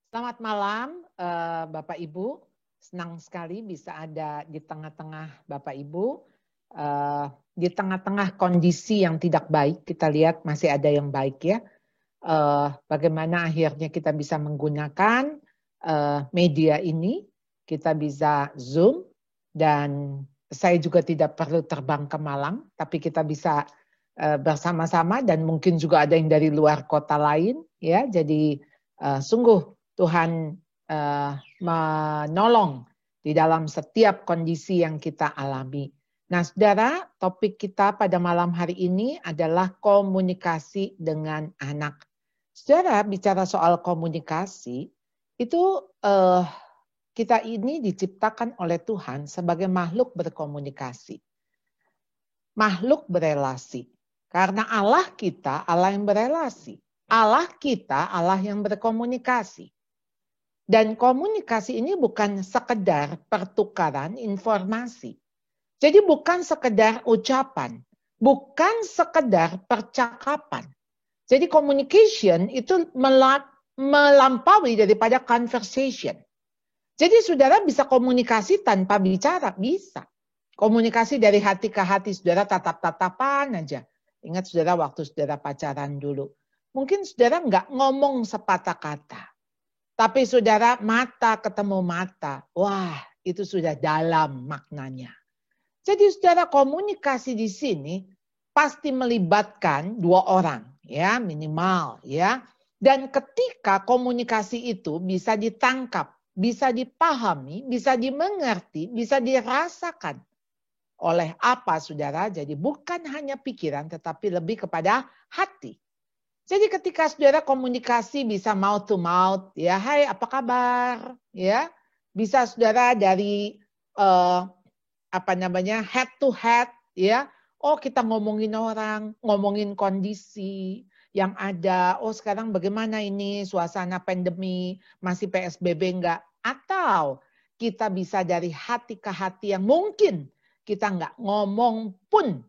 Selamat malam, Bapak Ibu. Senang sekali bisa ada di tengah-tengah Bapak Ibu. Di tengah-tengah kondisi yang tidak baik, kita lihat masih ada yang baik ya. Bagaimana akhirnya kita bisa menggunakan media ini, kita bisa Zoom, dan saya juga tidak perlu terbang ke Malang, tapi kita bisa bersama-sama, dan mungkin juga ada yang dari luar kota lain ya. Jadi sungguh Tuhan menolong di dalam setiap kondisi yang kita alami. Nah, saudara, topik kita pada malam hari ini adalah komunikasi dengan anak. Saudara, bicara soal komunikasi, itu kita ini diciptakan oleh Tuhan sebagai makhluk berkomunikasi. Makhluk berelasi. Karena Allah kita, Allah yang berelasi. Allah kita, Allah yang berkomunikasi. Dan komunikasi ini bukan sekedar pertukaran informasi. Jadi bukan sekedar ucapan, bukan sekedar percakapan. Jadi communication itu melampaui daripada conversation. Jadi saudara bisa komunikasi tanpa bicara, bisa. Komunikasi dari hati ke hati, saudara tatap-tatapan aja. Ingat saudara waktu saudara pacaran dulu. Mungkin saudara nggak ngomong sepatah kata. Tapi saudara mata ketemu mata. Wah, itu sudah dalam maknanya. Jadi saudara komunikasi di sini pasti melibatkan dua orang. Ya, minimal ya. Dan ketika komunikasi itu bisa ditangkap, bisa dipahami, bisa dimengerti, bisa dirasakan oleh apa saudara? Jadi bukan hanya pikiran tetapi lebih kepada hati. Jadi ketika saudara komunikasi bisa mouth to mouth, ya, hai apa kabar, ya, bisa saudara dari head to head, ya, oh kita ngomongin orang, ngomongin kondisi yang ada, oh sekarang bagaimana ini suasana pandemi, masih PSBB enggak, atau kita bisa dari hati ke hati yang mungkin kita enggak ngomong pun,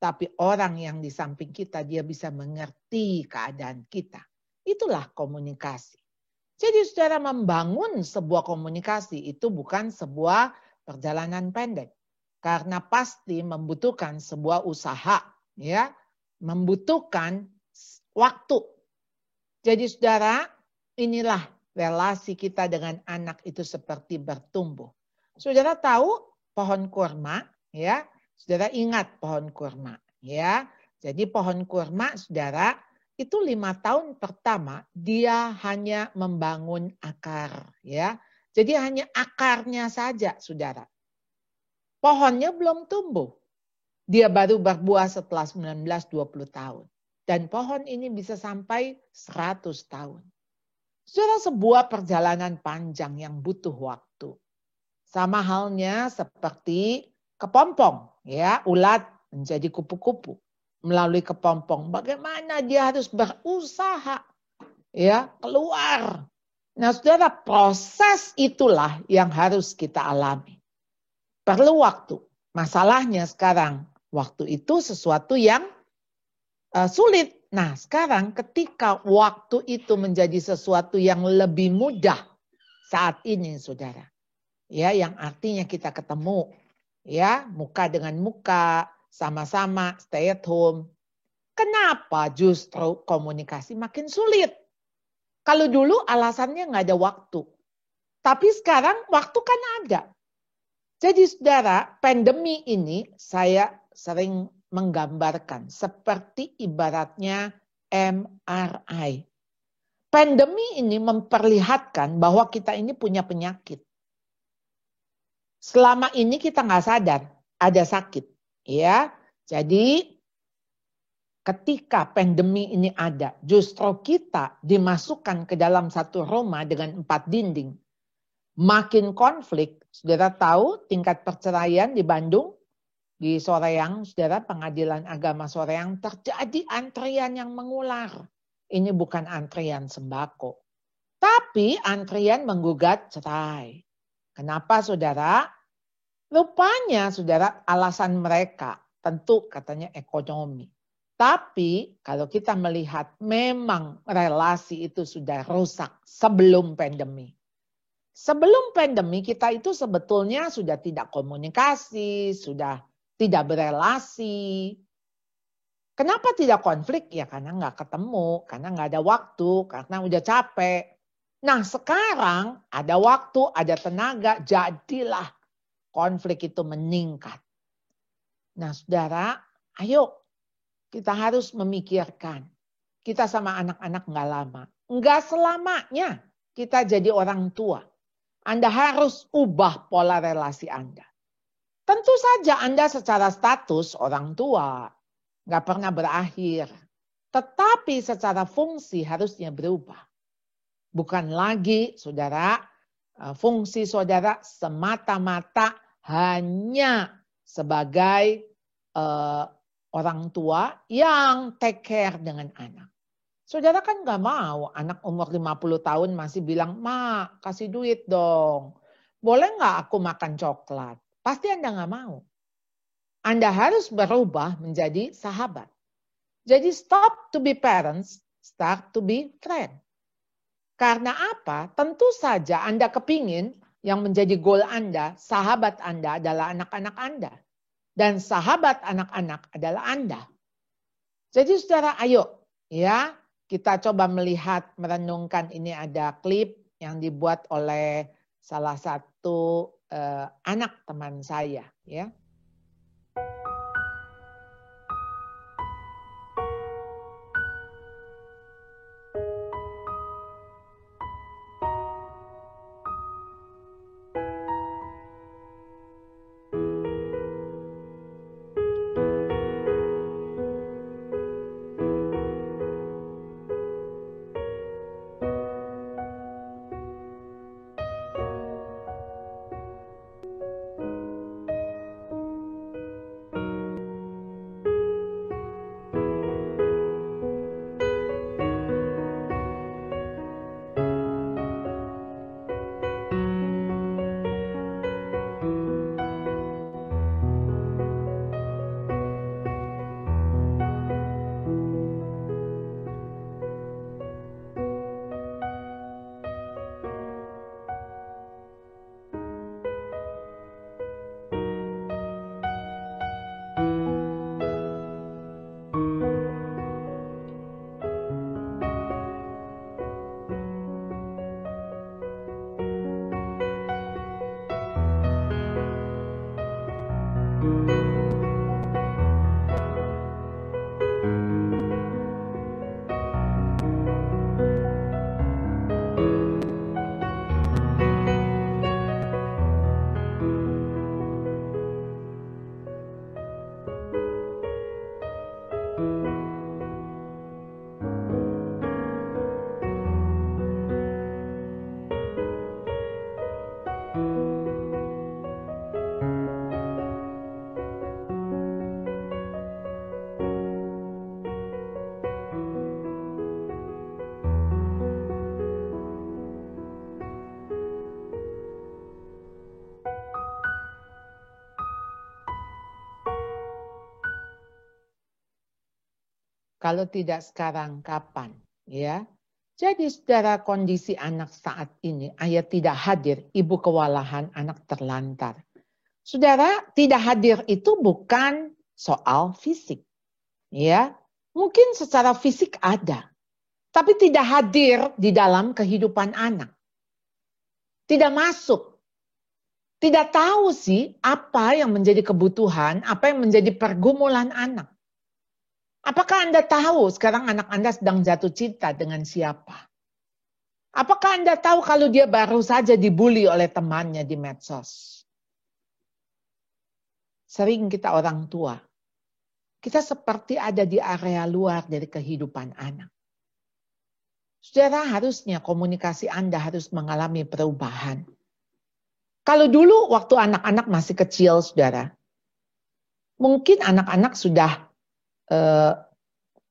tapi orang yang di samping kita, dia bisa mengerti keadaan kita. Itulah komunikasi. Jadi saudara membangun sebuah komunikasi itu bukan sebuah perjalanan pendek. Karena pasti membutuhkan sebuah usaha. Ya, membutuhkan waktu. Jadi saudara, inilah relasi kita dengan anak itu seperti bertumbuh. Saudara tahu pohon kurma, ya? Saudara ingat pohon kurma, ya. Jadi pohon kurma, saudara, itu 5 tahun pertama dia hanya membangun akar, ya. Jadi hanya akarnya saja, saudara. Pohonnya belum tumbuh. Dia baru berbuah setelah 19-20 tahun. Dan pohon ini bisa sampai 100 tahun. Saudara, sebuah perjalanan panjang yang butuh waktu. Sama halnya seperti kepompong, ya, ulat menjadi kupu-kupu melalui kepompong. Bagaimana dia harus berusaha, ya, keluar. Nah, saudara, proses itulah yang harus kita alami. Perlu waktu. Masalahnya sekarang, waktu itu sesuatu yang sulit. Nah, sekarang ketika waktu itu menjadi sesuatu yang lebih mudah saat ini, saudara. Ya, yang artinya kita ketemu, ya, muka dengan muka, sama-sama stay at home. Kenapa justru komunikasi makin sulit? Kalau dulu alasannya nggak ada waktu. Tapi sekarang waktu kan ada. Jadi saudara, pandemi ini saya sering menggambarkan seperti ibaratnya MRI. Pandemi ini memperlihatkan bahwa kita ini punya penyakit. Selama ini kita nggak sadar ada sakit, ya. Jadi ketika pandemi ini ada, justru kita dimasukkan ke dalam satu rumah dengan 4 dinding. Makin konflik, saudara tahu tingkat perceraian di Bandung, di Soreang, saudara, pengadilan agama Soreang, terjadi antrian yang mengular. Ini bukan antrian sembako, tapi antrian menggugat cerai. Kenapa saudara? Rupanya saudara alasan mereka tentu katanya ekonomi. Tapi kalau kita melihat memang relasi itu sudah rusak sebelum pandemi. Sebelum pandemi kita itu sebetulnya sudah tidak komunikasi, sudah tidak berelasi. Kenapa tidak konflik? Ya karena nggak ketemu, karena nggak ada waktu, karena udah capek. Nah sekarang ada waktu, ada tenaga, jadilah konflik itu meningkat. Nah saudara, ayo kita harus memikirkan. Kita sama anak-anak nggak lama. Nggak selamanya kita jadi orang tua. Anda harus ubah pola relasi Anda. Tentu saja Anda secara status orang tua. Nggak pernah berakhir. Tetapi secara fungsi harusnya berubah. Bukan lagi saudara, fungsi saudara semata-mata hanya sebagai orang tua yang take care dengan anak. Saudara kan gak mau anak umur 50 tahun masih bilang, "Ma, kasih duit dong. Boleh gak aku makan coklat?" Pasti Anda gak mau. Anda harus berubah menjadi sahabat. Jadi stop to be parents, start to be friend. Karena apa? Tentu saja Anda kepingin yang menjadi goal Anda, sahabat Anda adalah anak-anak Anda. Dan sahabat anak-anak adalah Anda. Jadi saudara ayo ya kita coba melihat, merenungkan, ini ada klip yang dibuat oleh salah satu anak teman saya ya. Kalau tidak sekarang, kapan? Ya. Jadi saudara, kondisi anak saat ini, ayah tidak hadir, ibu kewalahan, anak terlantar. Saudara, tidak hadir itu bukan soal fisik. Ya. Mungkin secara fisik ada, tapi tidak hadir di dalam kehidupan anak. Tidak masuk. Tidak tahu sih apa yang menjadi kebutuhan, apa yang menjadi pergumulan anak. Apakah Anda tahu sekarang anak Anda sedang jatuh cinta dengan siapa? Apakah Anda tahu kalau dia baru saja dibully oleh temannya di medsos? Sering kita orang tua, kita seperti ada di area luar dari kehidupan anak. Saudara, harusnya komunikasi Anda harus mengalami perubahan. Kalau dulu waktu anak-anak masih kecil, saudara, mungkin anak-anak sudah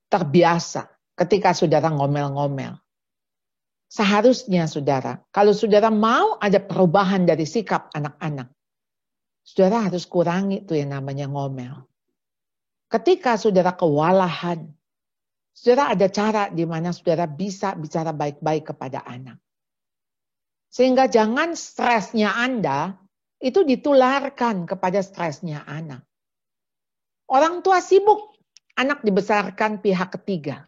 terbiasa ketika saudara ngomel-ngomel. Seharusnya saudara, kalau saudara mau ada perubahan dari sikap anak-anak, saudara harus kurangi tuh yang namanya ngomel. Ketika saudara kewalahan, saudara ada cara di mana saudara bisa bicara baik-baik kepada anak. Sehingga jangan stresnya Anda itu ditularkan kepada stresnya anak. Orang tua sibuk, anak dibesarkan pihak ketiga.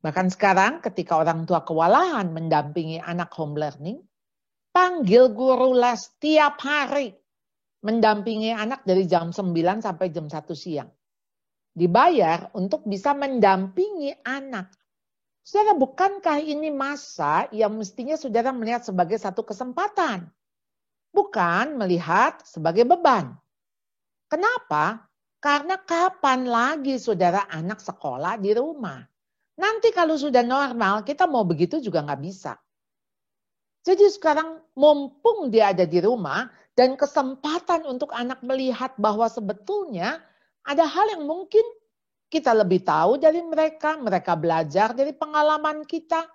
Bahkan sekarang ketika orang tua kewalahan mendampingi anak home learning, panggil guru les tiap hari. Mendampingi anak dari jam 9 sampai jam 1 siang. Dibayar untuk bisa mendampingi anak. Saudara, bukankah ini masa yang mestinya saudara melihat sebagai satu kesempatan? Bukan melihat sebagai beban. Kenapa? Karena kapan lagi saudara anak sekolah di rumah? Nanti kalau sudah normal, kita mau begitu juga nggak bisa. Jadi sekarang mumpung dia ada di rumah dan kesempatan untuk anak melihat bahwa sebetulnya ada hal yang mungkin kita lebih tahu dari mereka belajar dari pengalaman kita.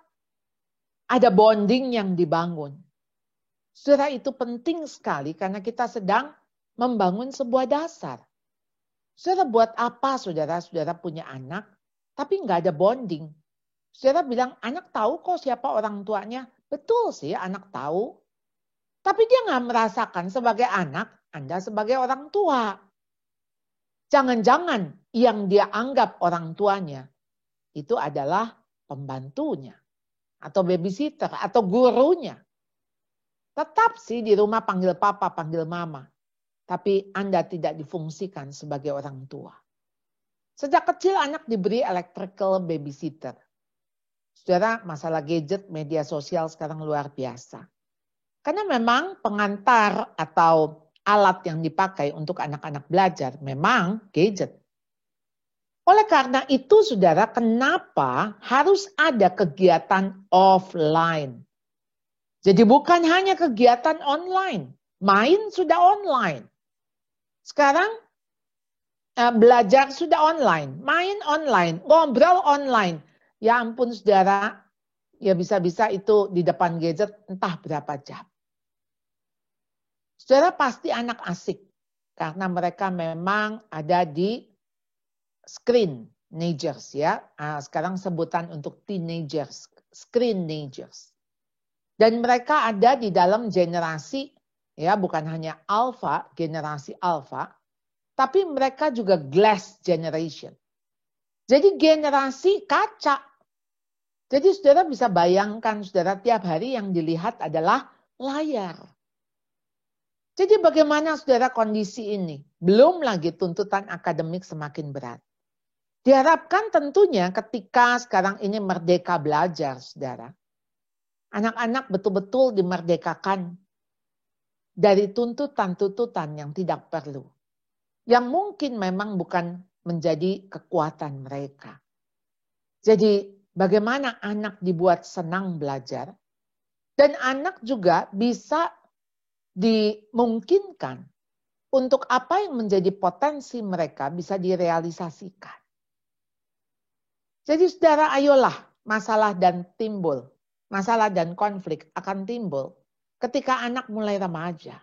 Ada bonding yang dibangun. Saudara, itu penting sekali karena kita sedang membangun sebuah dasar. Saudara, buat apa saudara punya anak tapi nggak ada bonding? Saudara bilang anak tahu kok siapa orang tuanya. Betul sih anak tahu. Tapi dia nggak merasakan sebagai anak, Anda sebagai orang tua. Jangan-jangan yang dia anggap orang tuanya itu adalah pembantunya. Atau babysitter, atau gurunya. Tetap sih di rumah panggil papa, panggil mama. Tapi Anda tidak difungsikan sebagai orang tua. Sejak kecil anak diberi electrical babysitter. Saudara, masalah gadget, media sosial sekarang luar biasa. Karena memang pengantar atau alat yang dipakai untuk anak-anak belajar memang gadget. Oleh karena itu, saudara, kenapa harus ada kegiatan offline? Jadi bukan hanya kegiatan online. Main sudah online. Sekarang belajar sudah online, main online, ngobrol online. Ya ampun saudara, ya bisa-bisa itu di depan gadget entah berapa jam. Saudara, pasti anak asik karena mereka memang ada di screenagers ya. Sekarang sebutan untuk teenagers, screenagers. Dan mereka ada di dalam generasi ya, bukan hanya alpha, generasi alpha, tapi mereka juga glass generation. Jadi generasi kaca. Jadi saudara bisa bayangkan saudara tiap hari yang dilihat adalah layar. Jadi bagaimana saudara kondisi ini? Belum lagi tuntutan akademik semakin berat. Diharapkan tentunya ketika sekarang ini merdeka belajar saudara. Anak-anak betul-betul dimerdekakan dari tuntutan-tuntutan yang tidak perlu. Yang mungkin memang bukan menjadi kekuatan mereka. Jadi bagaimana anak dibuat senang belajar. Dan anak juga bisa dimungkinkan untuk apa yang menjadi potensi mereka bisa direalisasikan. Jadi saudara, ayolah masalah dan konflik akan timbul ketika anak mulai remaja.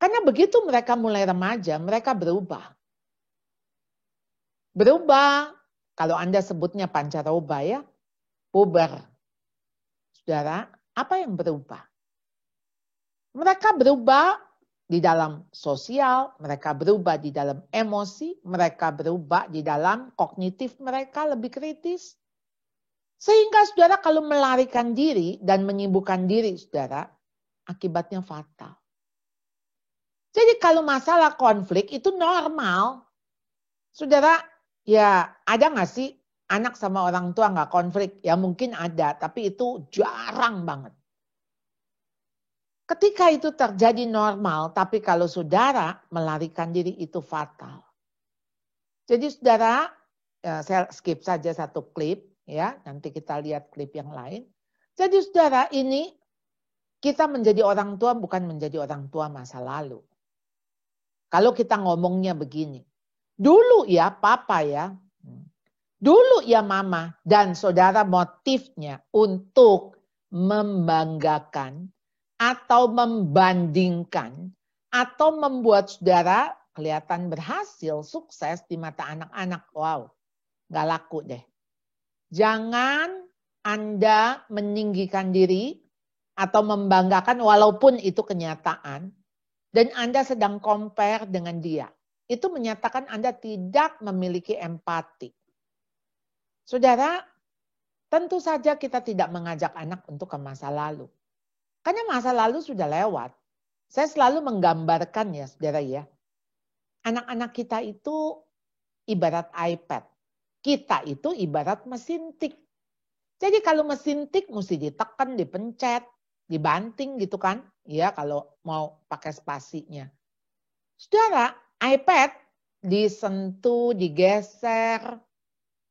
Karena begitu mereka mulai remaja, mereka berubah. Berubah, kalau Anda sebutnya pancaroba ya, puber. Saudara, apa yang berubah? Mereka berubah di dalam sosial, mereka berubah di dalam emosi, mereka berubah di dalam kognitif mereka lebih kritis. Sehingga saudara kalau melarikan diri dan menyibukkan diri saudara, akibatnya fatal. Jadi kalau masalah konflik itu normal. Saudara, ya ada nggak sih anak sama orang tua nggak konflik? Ya mungkin ada, tapi itu jarang banget. Ketika itu terjadi normal, tapi kalau saudara melarikan diri itu fatal. Jadi saudara, ya saya skip saja satu klip, ya nanti kita lihat klip yang lain. Jadi saudara, ini kita menjadi orang tua bukan menjadi orang tua masa lalu. Kalau kita ngomongnya begini, dulu ya papa ya, dulu ya mama, dan saudara motifnya untuk membanggakan, atau membandingkan, atau membuat saudara kelihatan berhasil, sukses di mata anak-anak, wow, nggak laku deh. Jangan Anda meninggikan diri atau membanggakan walaupun itu kenyataan. Dan Anda sedang compare dengan dia. Itu menyatakan Anda tidak memiliki empati. Saudara, tentu saja kita tidak mengajak anak untuk ke masa lalu. Karena masa lalu sudah lewat. Saya selalu menggambarkan ya saudara ya. Anak-anak kita itu ibarat iPad. Kita itu ibarat mesin tik. Jadi kalau mesin tik mesti ditekan, dipencet, dibanting gitu kan. Ya kalau mau pakai spasinya. Saudara, iPad disentuh, digeser.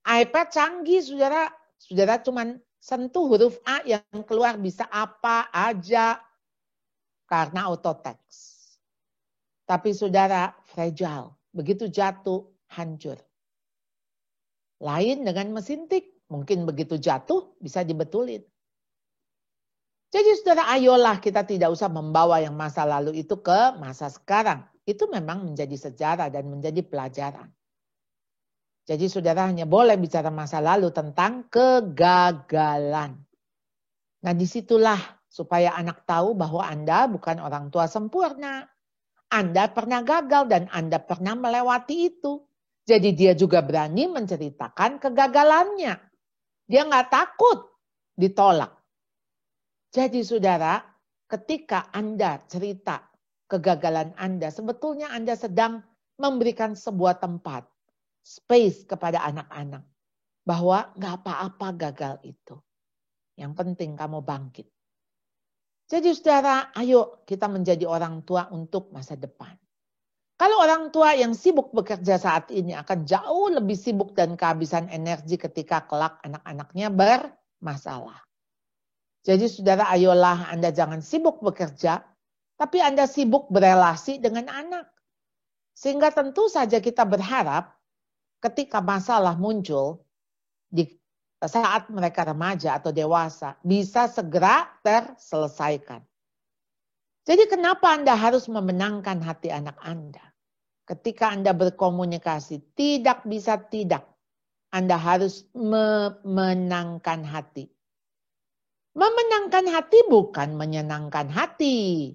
iPad canggih saudara. Saudara cuman sentuh huruf A yang keluar bisa apa aja. Karena auto text. Tapi saudara fragile. Begitu jatuh, hancur. Lain dengan mesin tik. Mungkin begitu jatuh bisa dibetulin. Jadi saudara, ayolah kita tidak usah membawa yang masa lalu itu ke masa sekarang. Itu memang menjadi sejarah dan menjadi pelajaran. Jadi saudara hanya boleh bicara masa lalu tentang kegagalan. Nah disitulah supaya anak tahu bahwa Anda bukan orang tua sempurna. Anda pernah gagal dan Anda pernah melewati itu. Jadi dia juga berani menceritakan kegagalannya. Dia nggak takut ditolak. Jadi saudara, ketika Anda cerita kegagalan Anda, sebetulnya Anda sedang memberikan sebuah tempat, space kepada anak-anak. Bahwa nggak apa-apa gagal itu. Yang penting kamu bangkit. Jadi saudara, ayo kita menjadi orang tua untuk masa depan. Kalau orang tua yang sibuk bekerja saat ini akan jauh lebih sibuk dan kehabisan energi ketika kelak anak-anaknya bermasalah. Jadi saudara, ayolah Anda jangan sibuk bekerja, tapi Anda sibuk berelasi dengan anak. Sehingga tentu saja kita berharap ketika masalah muncul di saat mereka remaja atau dewasa, bisa segera terselesaikan. Jadi kenapa Anda harus memenangkan hati anak Anda? Ketika Anda berkomunikasi, tidak bisa tidak. Anda harus memenangkan hati. Memenangkan hati bukan menyenangkan hati.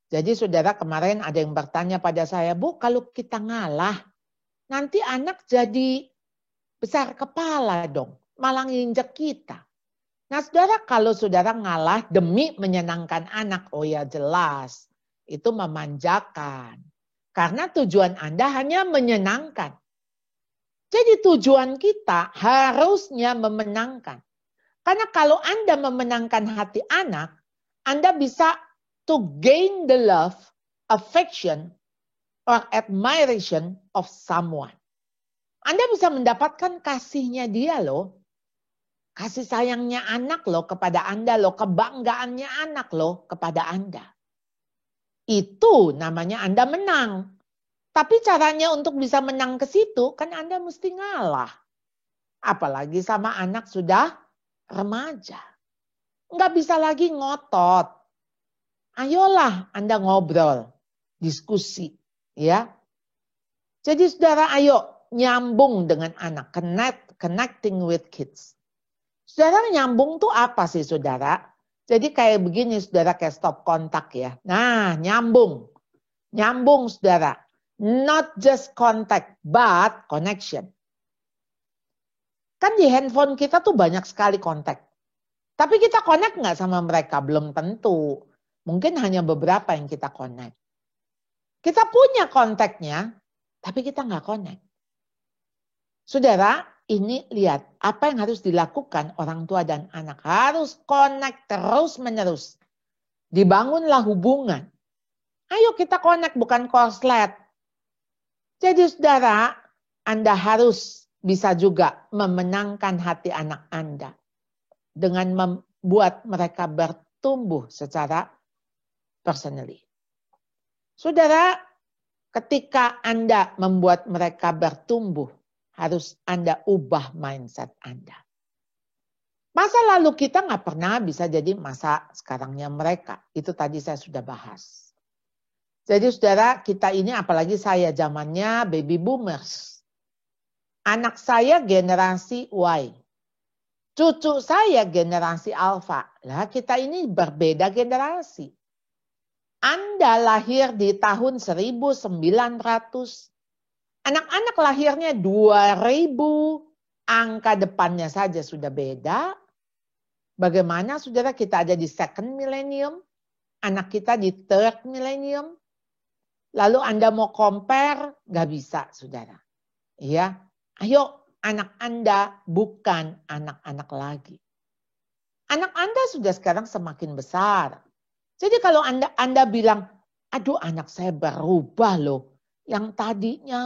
Jadi saudara, kemarin ada yang bertanya pada saya, Bu, kalau kita ngalah, nanti anak jadi besar kepala dong. Malah nginjek kita. Nah saudara, kalau saudara ngalah demi menyenangkan anak, oh ya jelas. Itu memanjakan. Karena tujuan Anda hanya menyenangkan. Jadi tujuan kita harusnya memenangkan. Karena kalau Anda memenangkan hati anak, Anda bisa to gain the love, affection, or admiration of someone. Anda bisa mendapatkan kasihnya dia loh. Kasih sayangnya anak loh kepada Anda loh. Kebanggaannya anak loh kepada Anda. Itu namanya Anda menang. Tapi caranya untuk bisa menang ke situ kan Anda mesti ngalah. Apalagi sama anak sudah remaja. Nggak bisa lagi ngotot. Ayolah Anda ngobrol, diskusi. Ya. Jadi saudara ayo nyambung dengan anak. Connecting with kids. Saudara nyambung tuh apa sih saudara? Jadi kayak begini saudara, kayak stop kontak ya. Nah nyambung. Nyambung saudara. Not just contact, but connection. Kan di handphone kita tuh banyak sekali kontak. Tapi kita connect nggak sama mereka? Belum tentu. Mungkin hanya beberapa yang kita connect. Kita punya kontaknya, tapi kita nggak connect. Saudara, ini lihat apa yang harus dilakukan orang tua dan anak. Harus connect terus menerus. Dibangunlah hubungan. Ayo kita connect, bukan korslet. Jadi saudara, Anda harus bisa juga memenangkan hati anak Anda. Dengan membuat mereka bertumbuh secara personally. Saudara, ketika Anda membuat mereka bertumbuh, harus Anda ubah mindset Anda. Masa lalu kita nggak pernah bisa jadi masa sekarangnya mereka. Itu tadi saya sudah bahas. Jadi saudara, kita ini apalagi saya zamannya baby boomers. Anak saya generasi Y. Cucu saya generasi Alpha. Lah kita ini berbeda generasi. Anda lahir di tahun 1900. Anak-anak lahirnya 2000. Angka depannya saja sudah beda. Bagaimana saudara kita ada di second millennium. Anak kita di third millennium. Lalu Anda mau compare, gak bisa saudara. Ya, ayo anak Anda bukan anak-anak lagi. Anak Anda sudah sekarang semakin besar. Jadi kalau Anda bilang, aduh anak saya berubah loh. Yang tadinya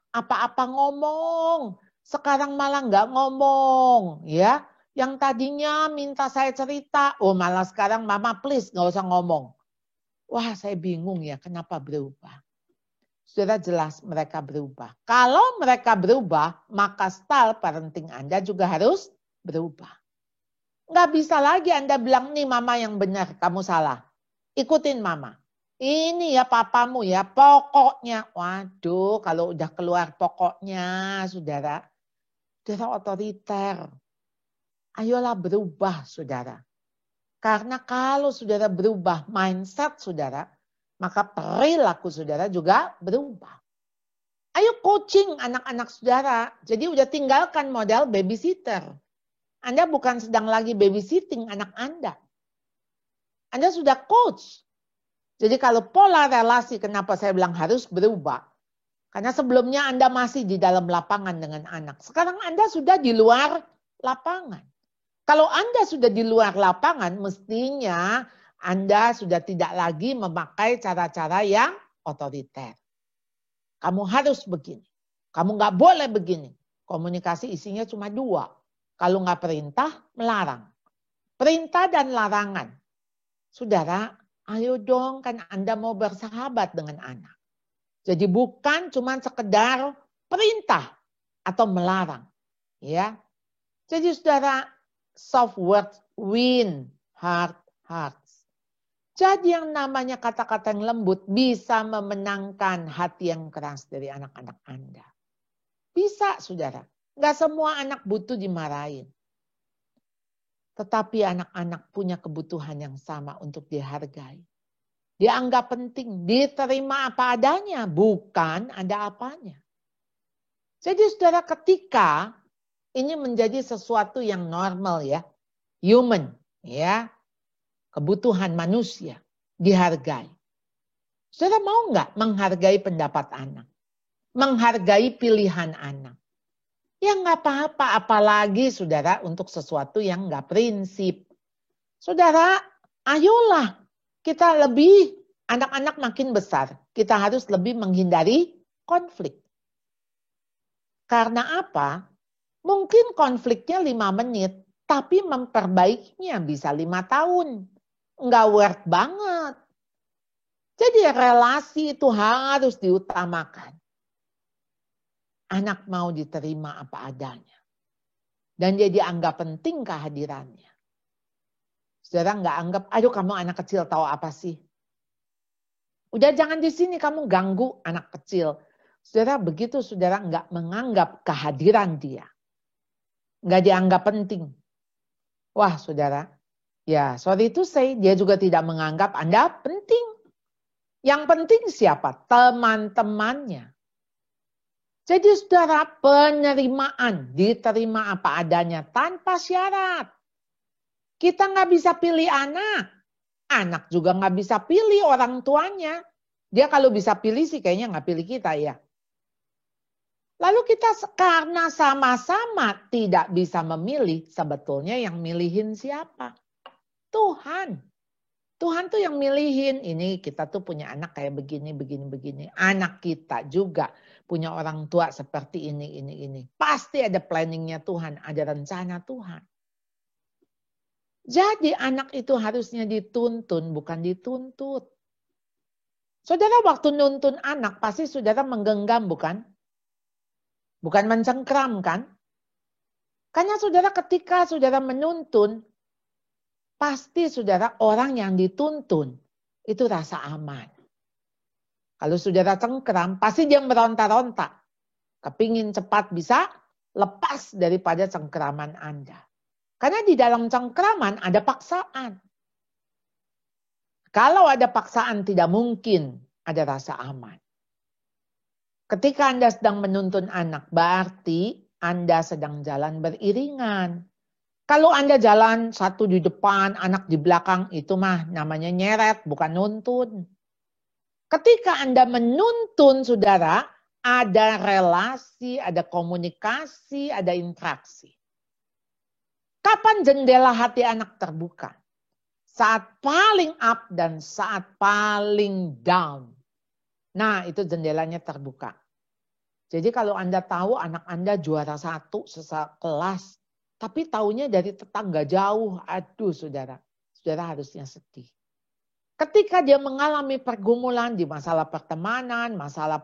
apa-apa ngomong, sekarang malah nggak ngomong, ya. Yang tadinya minta saya cerita, oh malah sekarang mama please nggak usah ngomong. Wah saya bingung ya kenapa berubah. Sudah jelas mereka berubah. Kalau mereka berubah, maka style parenting Anda juga harus berubah. Nggak bisa lagi Anda bilang, nih mama yang benar, kamu salah. Ikutin mama. Ini ya papamu ya, pokoknya. Waduh, kalau udah keluar pokoknya, saudara. Saudara otoriter. Ayolah berubah, saudara. Karena kalau saudara berubah mindset saudara, maka perilaku saudara juga berubah. Ayo coaching anak-anak saudara. Jadi udah tinggalkan model babysitter. Anda bukan sedang lagi babysitting anak Anda. Anda sudah coach. Jadi kalau pola relasi, kenapa saya bilang harus berubah? Karena sebelumnya Anda masih di dalam lapangan dengan anak. Sekarang Anda sudah di luar lapangan. Kalau Anda sudah di luar lapangan, mestinya Anda sudah tidak lagi memakai cara-cara yang otoriter. Kamu harus begini. Kamu nggak boleh begini. Komunikasi isinya cuma dua. Kalau nggak perintah, melarang. Perintah dan larangan. Saudara, ayo dong kan Anda mau bersahabat dengan anak. Jadi bukan cuma sekedar perintah atau melarang. Ya. Jadi saudara, soft words win hard hearts. Jadi yang namanya kata-kata yang lembut bisa memenangkan hati yang keras dari anak-anak Anda. Bisa saudara. Nggak semua anak butuh dimarahin. Tetapi anak-anak punya kebutuhan yang sama untuk dihargai. Dianggap penting, diterima apa adanya, bukan ada apanya. Jadi saudara ketika ini menjadi sesuatu yang normal ya, human ya, kebutuhan manusia dihargai. Saudara mau nggak menghargai pendapat anak? Menghargai pilihan anak? Ya nggak apa-apa, apalagi saudara untuk sesuatu yang nggak prinsip. Saudara, ayolah kita lebih, anak-anak makin besar, kita harus lebih menghindari konflik. Karena apa? Mungkin konfliknya 5 menit, tapi memperbaikinya bisa 5 tahun. Nggak worth banget. Jadi relasi itu harus diutamakan. Anak mau diterima apa adanya. Dan dia dianggap penting kehadirannya. Saudara nggak anggap, aduh kamu anak kecil tahu apa sih? Udah jangan di sini kamu ganggu anak kecil. Saudara begitu saudara nggak menganggap kehadiran dia. Nggak dianggap penting. Wah saudara, ya sorry to say dia juga tidak menganggap Anda penting. Yang penting siapa? Teman-temannya. Jadi saudara penerimaan, diterima apa adanya tanpa syarat. Kita nggak bisa pilih anak. Anak juga nggak bisa pilih orang tuanya. Dia kalau bisa pilih sih kayaknya nggak pilih kita ya. Lalu kita karena sama-sama tidak bisa memilih, sebetulnya yang milihin siapa? Tuhan. Tuhan tuh yang milihin. Ini kita tuh punya anak kayak begini, begini, begini. Anak kita juga punya orang tua seperti ini. Pasti ada planningnya Tuhan, ada rencana Tuhan. Jadi anak itu harusnya dituntun, bukan dituntut. Saudara waktu nuntun anak pasti saudara menggenggam bukan? Bukan mencengkram kan? Karena saudara ketika saudara menuntun, pasti saudara orang yang dituntun itu rasa aman. Kalau saudara cengkram, pasti dia meronta-ronta. Kepingin cepat bisa lepas daripada cengkraman Anda. Karena di dalam cengkraman ada paksaan. Kalau ada paksaan tidak mungkin ada rasa aman. Ketika Anda sedang menuntun anak, berarti Anda sedang jalan beriringan. Kalau Anda jalan satu di depan, anak di belakang, itu mah namanya nyeret, bukan nuntun. Ketika Anda menuntun saudara, ada relasi, ada komunikasi, ada interaksi. Kapan jendela hati anak terbuka? Saat paling up dan saat paling down. Nah, itu jendelanya terbuka. Jadi kalau Anda tahu anak Anda juara 1 sekelas, tapi taunya dari tetangga jauh, aduh saudara harusnya sedih. Ketika dia mengalami pergumulan di masalah pertemanan, masalah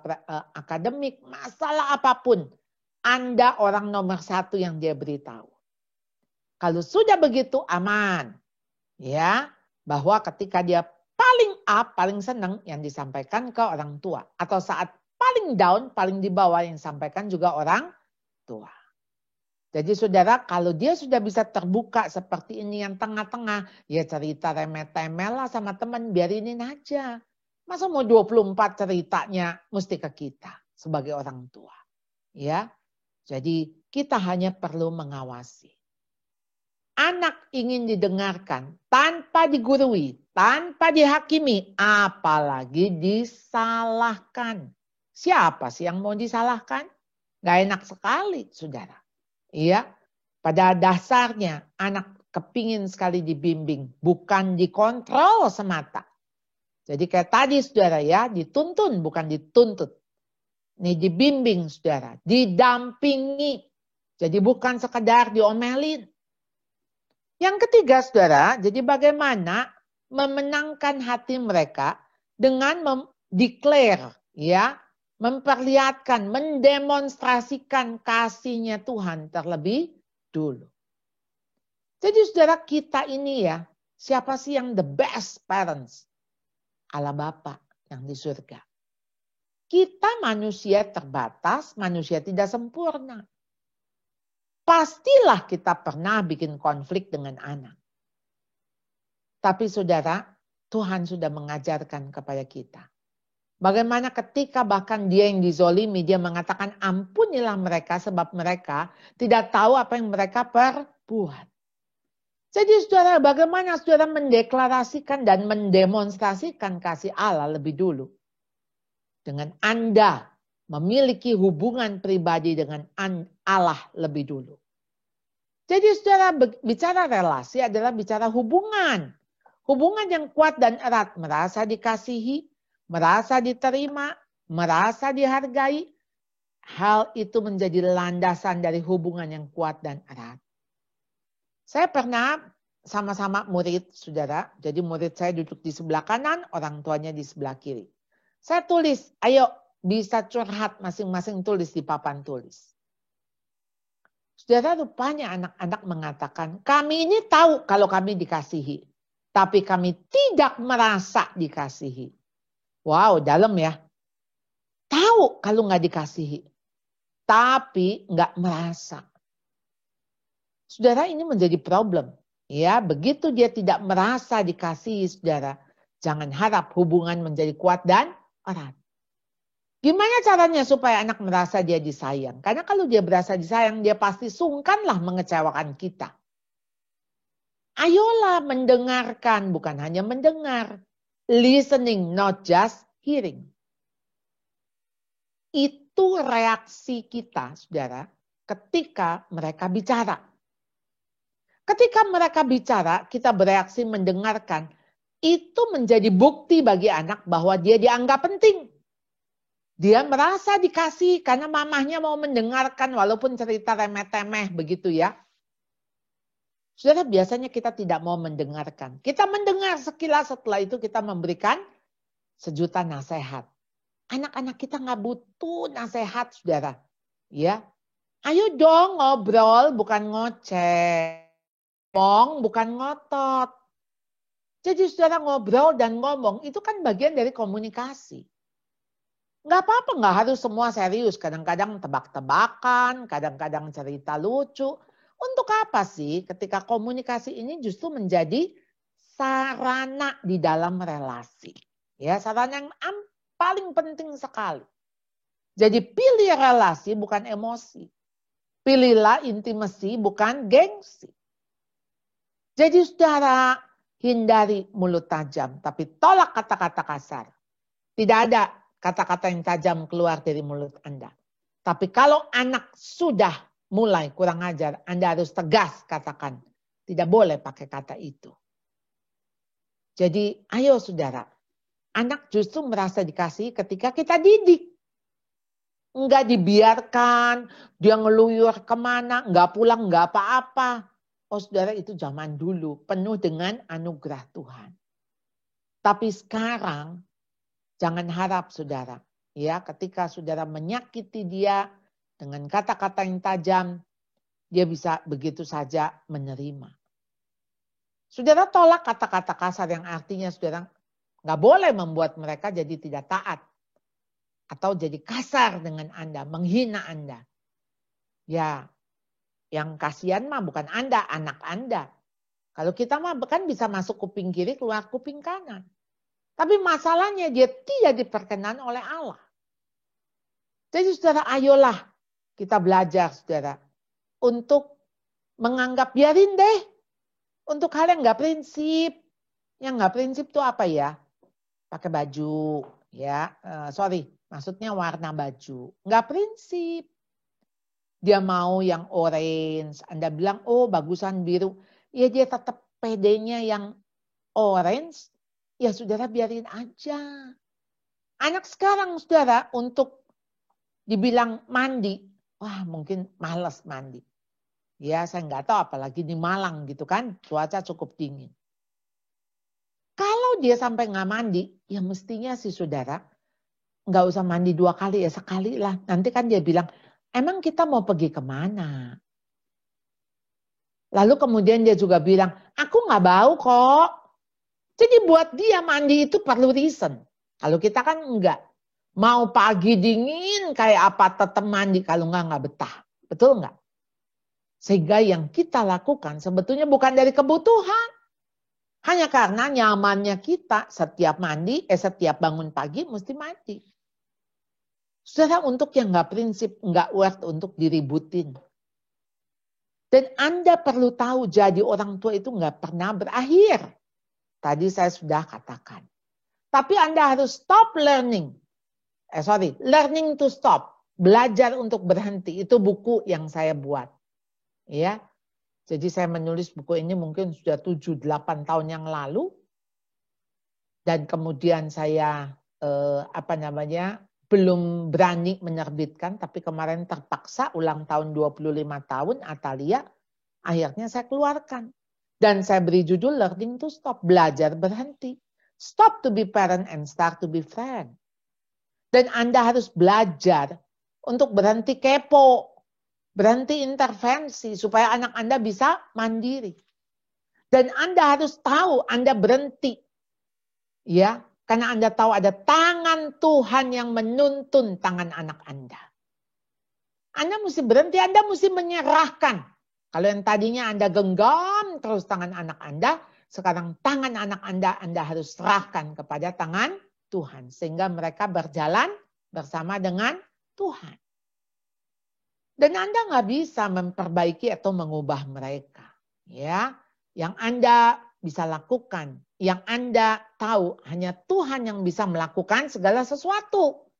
akademik, masalah apapun, Anda orang nomor 1 yang dia beritahu. Kalau sudah begitu aman, ya, bahwa ketika dia paling up, paling senang yang disampaikan ke orang tua. Atau saat paling down, paling di bawah yang disampaikan juga orang tua. Jadi saudara, kalau dia sudah bisa terbuka seperti ini yang tengah-tengah, ya cerita remeh-temeh lah sama teman, biarinin aja. Masa mau 24 ceritanya mesti ke kita sebagai orang tua. Ya, jadi kita hanya perlu mengawasi. Anak ingin didengarkan tanpa digurui, tanpa dihakimi, apalagi disalahkan. Siapa sih yang mau disalahkan? Gak enak sekali, saudara. Iya, pada dasarnya anak kepingin sekali dibimbing, bukan dikontrol semata. Jadi kayak tadi saudara ya, dituntun bukan dituntut. Ini dibimbing saudara, didampingi. Jadi bukan sekedar diomelin. Yang ketiga saudara, jadi bagaimana memenangkan hati mereka dengan mendeklar, ya, memperlihatkan, mendemonstrasikan kasihnya Tuhan terlebih dulu. Jadi saudara kita ini ya, siapa sih yang the best parents? Allah Bapa yang di surga. Kita manusia terbatas, manusia tidak sempurna. Pastilah kita pernah bikin konflik dengan anak. Tapi saudara, Tuhan sudah mengajarkan kepada kita. Bagaimana ketika bahkan dia yang dizolimi, dia mengatakan ampunilah mereka sebab mereka tidak tahu apa yang mereka perbuat. Jadi saudara, bagaimana saudara mendeklarasikan dan mendemonstrasikan kasih Allah lebih dulu. Dengan Anda memiliki hubungan pribadi dengan Allah lebih dulu. Jadi saudara, bicara relasi adalah bicara hubungan. Hubungan yang kuat dan erat, merasa dikasihi, merasa diterima, merasa dihargai. Hal itu menjadi landasan dari hubungan yang kuat dan erat. Saya pernah sama-sama murid, saudara. Jadi murid saya duduk di sebelah kanan, orang tuanya di sebelah kiri. Saya tulis, ayo bisa curhat masing-masing tulis di papan tulis. Saudara, rupanya anak-anak mengatakan, kami ini tahu kalau kami dikasihi. Tapi kami tidak merasa dikasihi. Wow, dalam ya. Tahu kalau nggak dikasihi. Tapi nggak merasa. Saudara, ini menjadi problem. Ya, begitu dia tidak merasa dikasihi, saudara. Jangan harap hubungan menjadi kuat dan erat. Gimana caranya supaya anak merasa dia disayang? Karena kalau dia berasa disayang, dia pasti sungkanlah mengecewakan kita. Ayolah mendengarkan, bukan hanya mendengar. Listening, not just hearing. Itu reaksi kita, saudara, ketika mereka bicara. Ketika mereka bicara, kita bereaksi mendengarkan. Itu menjadi bukti bagi anak bahwa dia dianggap penting. Dia merasa dikasih karena mamahnya mau mendengarkan walaupun cerita remeh-temeh begitu ya. Saudara, biasanya kita tidak mau mendengarkan. Kita mendengar sekilas, setelah itu kita memberikan sejuta nasihat. Anak-anak kita nggak butuh nasihat, saudara. Ya, ayo dong ngobrol, bukan ngoceh. Ngomong, bukan ngotot. Jadi saudara, ngobrol dan ngomong itu kan bagian dari komunikasi. Nggak apa-apa, nggak harus semua serius. Kadang-kadang tebak-tebakan, kadang-kadang cerita lucu. Untuk apa sih ketika komunikasi ini justru menjadi sarana di dalam relasi. Ya, sarana yang paling penting sekali. Jadi pilih relasi bukan emosi. Pilihlah intimasi bukan gengsi. Jadi saudara, hindari mulut tajam, tapi tolak kata-kata kasar. Tidak ada kata-kata yang tajam keluar dari mulut Anda. Tapi kalau anak sudah mulai kurang ajar, Anda harus tegas katakan. Tidak boleh pakai kata itu. Jadi ayo saudara, anak justru merasa dikasih ketika kita didik. Enggak dibiarkan, dia ngeluyur kemana, enggak pulang, enggak apa-apa. Oh saudara, itu zaman dulu, penuh dengan anugerah Tuhan. Tapi sekarang, jangan harap saudara, ya ketika saudara menyakiti dia dengan kata-kata yang tajam, dia bisa begitu saja menerima. Saudara tolak kata-kata kasar yang artinya saudara nggak boleh membuat mereka jadi tidak taat. Atau jadi kasar dengan Anda, menghina Anda. Ya, yang kasihan mah bukan Anda, anak Anda. Kalau kita mah kan bisa masuk kuping kiri, keluar kuping kanan. Tapi masalahnya dia tidak diperkenan oleh Allah. Jadi saudara, ayolah kita belajar saudara. Untuk menganggap biarin deh. Untuk hal yang nggak prinsip. Yang nggak prinsip itu apa ya? Pakai baju. Ya, maksudnya warna baju. Nggak prinsip. Dia mau yang orange. Anda bilang, oh bagusan biru. Ya dia tetap pedenya yang orange. Ya saudara biarin aja. Anak sekarang saudara untuk dibilang mandi. Wah mungkin malas mandi. Ya saya nggak tahu apalagi di Malang gitu kan. Cuaca cukup dingin. Kalau dia sampai nggak mandi. Ya mestinya sih saudara. Nggak usah mandi 2 kali ya sekali lah. Nanti kan dia bilang, emang kita mau pergi kemana? Lalu kemudian dia juga bilang, aku nggak bau kok. Jadi buat dia mandi itu perlu reason. Kalau kita kan enggak. Mau pagi dingin kayak apa tetap mandi. Kalau nggak betah. Betul nggak? Sehingga yang kita lakukan sebetulnya bukan dari kebutuhan. Hanya karena nyamannya kita setiap bangun pagi mesti mandi. Saudara, untuk yang nggak prinsip, nggak worth untuk diributin. Dan Anda perlu tahu jadi orang tua itu nggak pernah berakhir. Tadi saya sudah katakan. Tapi Anda harus stop learning. Learning to stop. Belajar untuk berhenti. Itu buku yang saya buat. Ya. Jadi saya menulis buku ini mungkin sudah 7-8 tahun yang lalu. Dan kemudian saya belum berani menerbitkan, tapi kemarin terpaksa ulang tahun 25 tahun Atalia, akhirnya saya keluarkan. Dan saya beri judul Learning to Stop, belajar berhenti. Stop to be parent and start to be friend. Dan Anda harus belajar untuk berhenti kepo, berhenti intervensi, supaya anak Anda bisa mandiri. Dan Anda harus tahu Anda berhenti. Ya, karena Anda tahu ada tangan Tuhan yang menuntun tangan anak Anda. Anda mesti berhenti, Anda mesti menyerahkan. Kalau yang tadinya Anda genggam terus tangan anak Anda, sekarang tangan anak Anda harus serahkan kepada tangan Tuhan. Sehingga mereka berjalan bersama dengan Tuhan. Dan Anda nggak bisa memperbaiki atau mengubah mereka. Ya, yang Anda bisa lakukan, yang Anda tahu hanya Tuhan yang bisa melakukan segala sesuatu.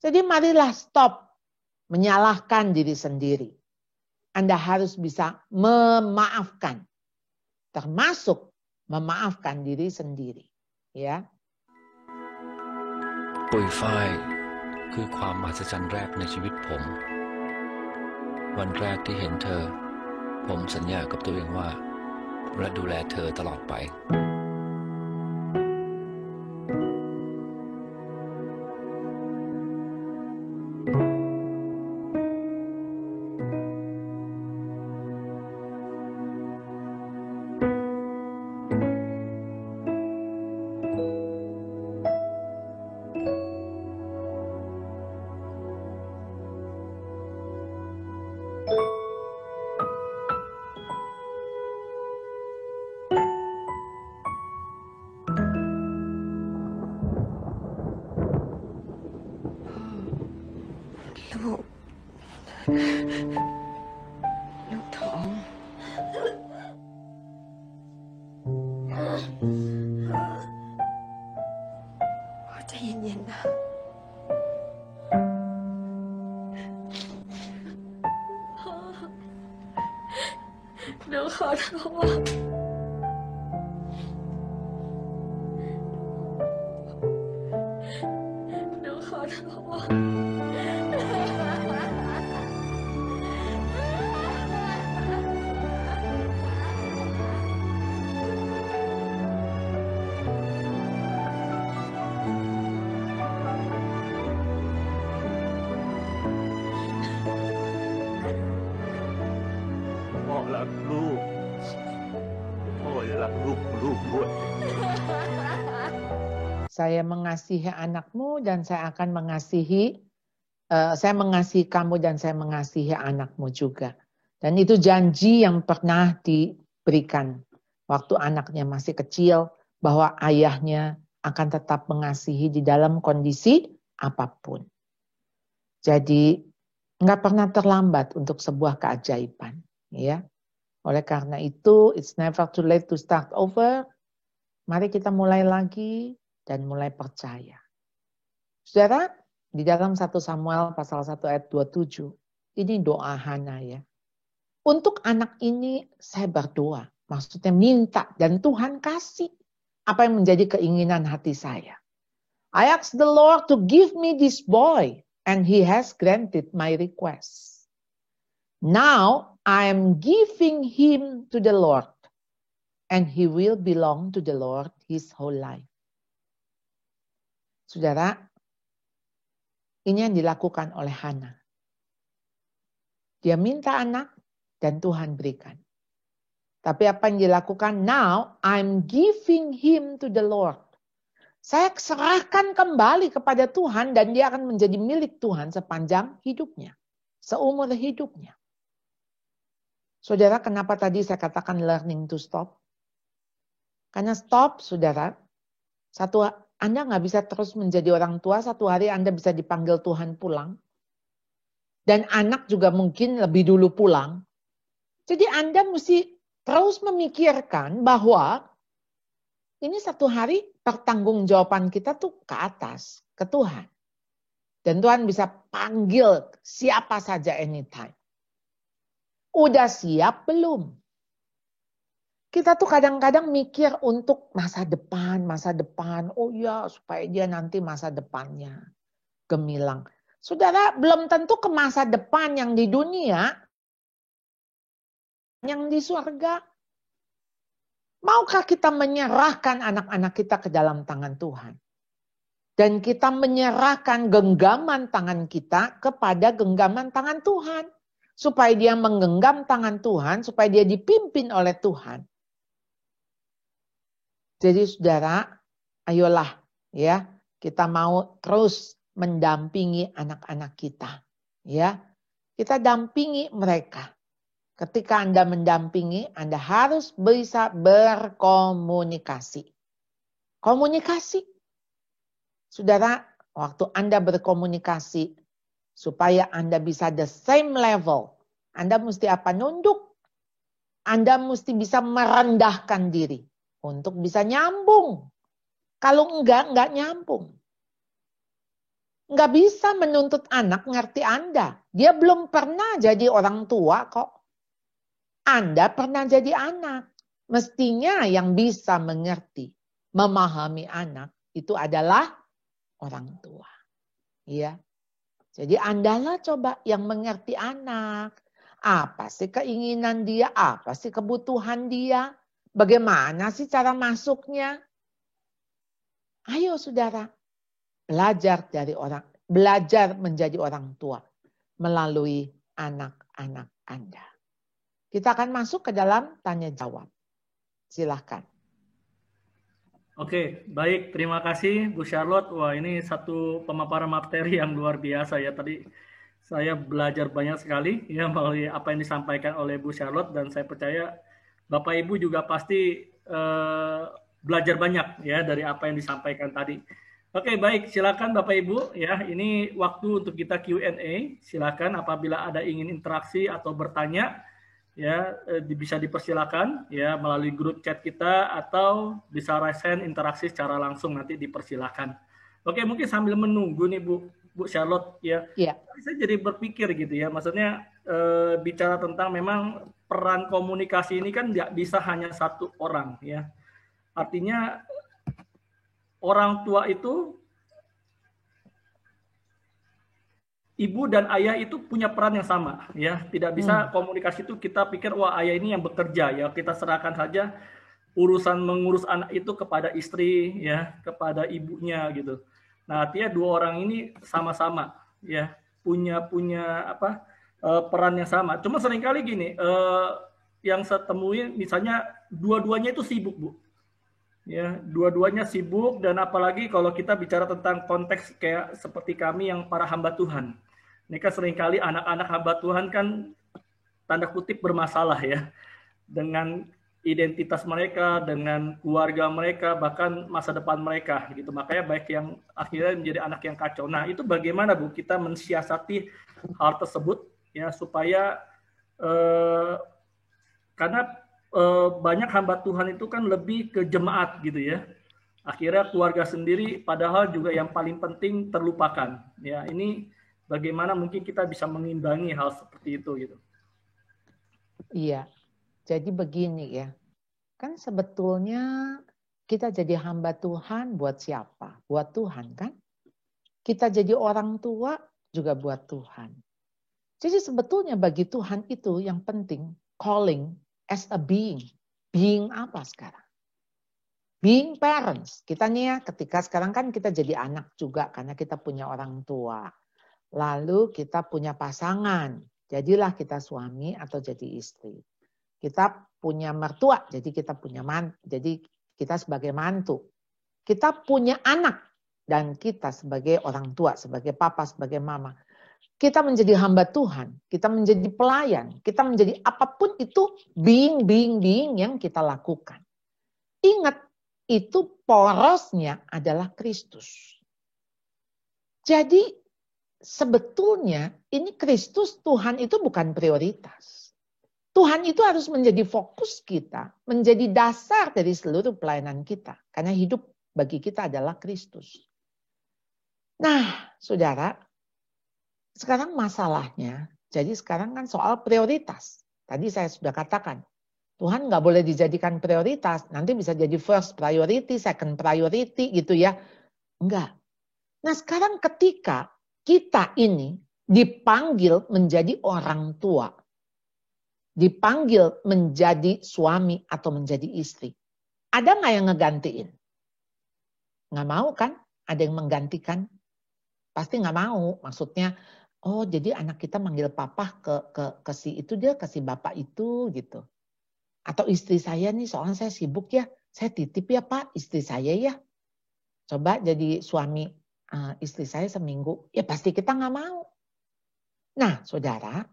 Jadi marilah stop menyalahkan diri sendiri. Anda harus bisa memaafkan, termasuk memaafkan diri sendiri. Ya. ปุยฝ้ายคือความมหัศจรรย์แรกในชีวิตผม วันแรกที่เห็นเธอผมสัญญากับตัวเองว่าจะดูแลเธอตลอดไป ลูกท้องพ่อใจเย็นๆนะพ่อหนูขอโทษหนูขอโทษพ่อรักลูกพ่อรักลูกด้วย Saya mengasihi anakmu dan saya akan mengasihi, saya mengasihi kamu dan saya mengasihi anakmu juga. Dan itu janji yang pernah diberikan waktu anaknya masih kecil, bahwa ayahnya akan tetap mengasihi di dalam kondisi apapun. Jadi nggak pernah terlambat untuk sebuah keajaiban, ya. Oleh karena itu, it's never too late to start over. Mari kita mulai lagi dan mulai percaya. Saudara, di dalam 1 Samuel pasal 1 ayat 27, ini doa Hana ya. Untuk anak ini saya berdoa, maksudnya minta dan Tuhan kasih apa yang menjadi keinginan hati saya. I asked the Lord to give me this boy and he has granted my request. Now I am giving him to the Lord and he will belong to the Lord his whole life. Saudara, ini yang dilakukan oleh Hana. Dia minta anak dan Tuhan berikan. Tapi apa yang dilakukan? Now I'm giving him to the Lord. Saya serahkan kembali kepada Tuhan dan dia akan menjadi milik Tuhan sepanjang hidupnya. Seumur hidupnya. Saudara, kenapa tadi saya katakan learning to stop? Karena stop, saudara, Anda nggak bisa terus menjadi orang tua, satu hari Anda bisa dipanggil Tuhan pulang. Dan anak juga mungkin lebih dulu pulang. Jadi Anda mesti terus memikirkan bahwa ini satu hari pertanggungjawaban kita tuh ke atas, ke Tuhan. Dan Tuhan bisa panggil siapa saja anytime. Udah siap belum? Kita tuh kadang-kadang mikir untuk masa depan. Oh ya, supaya dia nanti masa depannya gemilang. Saudara, belum tentu ke masa depan yang di dunia, yang di surga. Maukah kita menyerahkan anak-anak kita ke dalam tangan Tuhan? Dan kita menyerahkan genggaman tangan kita kepada genggaman tangan Tuhan. Supaya dia menggenggam tangan Tuhan, supaya dia dipimpin oleh Tuhan. Jadi saudara, ayolah ya, kita mau terus mendampingi anak-anak kita. Ya, kita dampingi mereka. Ketika Anda mendampingi, Anda harus bisa berkomunikasi. Komunikasi. Saudara, waktu Anda berkomunikasi, supaya Anda bisa the same level, Anda mesti apa? Nunduk. Anda mesti bisa merendahkan diri. Untuk bisa nyambung. Kalau enggak nyambung. Enggak bisa menuntut anak ngerti Anda. Dia belum pernah jadi orang tua kok. Anda pernah jadi anak. Mestinya yang bisa mengerti, memahami anak, itu adalah orang tua. Iya. Jadi Andalah coba yang mengerti anak. Apa sih keinginan dia? Apa sih kebutuhan dia? Bagaimana sih cara masuknya? Ayo saudara, belajar menjadi orang tua melalui anak-anak Anda. Kita akan masuk ke dalam tanya jawab. Silahkan. Oke, baik. Terima kasih Bu Charlotte. Wah, ini satu pemaparan materi yang luar biasa ya. Tadi saya belajar banyak sekali ya melalui apa yang disampaikan oleh Bu Charlotte, dan saya percaya Bapak Ibu juga pasti belajar banyak ya dari apa yang disampaikan tadi. Oke, baik. Silakan Bapak Ibu ya. Ini waktu untuk kita Q&A. Silakan apabila ada ingin interaksi atau bertanya ya bisa dipersilakan ya melalui grup chat kita atau bisa raise hand interaksi secara langsung nanti dipersilakan. Oke, mungkin sambil menunggu nih Bu Charlotte ya. Iya. Saya jadi berpikir gitu ya. Maksudnya bicara tentang memang peran komunikasi ini kan nggak bisa hanya satu orang ya. Artinya orang tua itu, ibu dan ayah itu punya peran yang sama ya. Tidak bisa komunikasi itu kita pikir wah ayah ini yang bekerja ya, kita serahkan saja urusan mengurus anak itu kepada istri ya, kepada ibunya gitu. Nah, artinya dua orang ini sama-sama ya punya peran yang sama. Cuma seringkali gini yang saya temui misalnya dua-duanya itu sibuk, Bu. Ya, dua-duanya sibuk dan apalagi kalau kita bicara tentang konteks kayak seperti kami yang para hamba Tuhan. Ini kan seringkali anak-anak hamba Tuhan kan tanda kutip bermasalah ya dengan identitas mereka, dengan keluarga mereka, bahkan masa depan mereka gitu. Makanya baik yang akhirnya menjadi anak yang kacau. Nah, itu bagaimana Bu kita mensiasati hal tersebut ya supaya karena banyak hamba Tuhan itu kan lebih ke jemaat gitu ya. Akhirnya keluarga sendiri padahal juga yang paling penting terlupakan. Ya, ini bagaimana mungkin kita bisa mengimbangi hal seperti itu gitu. Iya. Jadi begini ya. Kan sebetulnya kita jadi hamba Tuhan buat siapa? Buat Tuhan kan? Kita jadi orang tua juga buat Tuhan. Jadi sebetulnya bagi Tuhan itu yang penting calling as a being. Being apa sekarang? Being parents. Kita nih ya ketika sekarang kan kita jadi anak juga karena kita punya orang tua. Lalu kita punya pasangan. Jadilah kita suami atau jadi istri. Kita punya mertua, jadi kita punya jadi kita sebagai mantu. Kita punya anak dan kita sebagai orang tua, sebagai papa, sebagai mama. Kita menjadi hamba Tuhan, kita menjadi pelayan, kita menjadi apapun itu being yang kita lakukan. Ingat, itu porosnya adalah Kristus. Jadi sebetulnya ini Kristus Tuhan itu bukan prioritas. Tuhan itu harus menjadi fokus kita, menjadi dasar dari seluruh pelayanan kita. Karena hidup bagi kita adalah Kristus. Nah, saudara, sekarang masalahnya, jadi sekarang kan soal prioritas. Tadi saya sudah katakan, Tuhan nggak boleh dijadikan prioritas, nanti bisa jadi first priority, second priority gitu ya. Enggak. Nah sekarang ketika kita ini dipanggil menjadi orang tua, dipanggil menjadi suami atau menjadi istri. Ada nggak yang ngegantiin? Nggak mau kan? Ada yang menggantikan? Pasti nggak mau. Maksudnya, oh jadi anak kita manggil papa ke si itu, dia ke si bapak itu gitu. Atau istri saya nih, soalnya saya sibuk ya, saya titip ya Pak istri saya ya. Coba jadi suami istri saya seminggu. Ya pasti kita nggak mau. Nah saudara,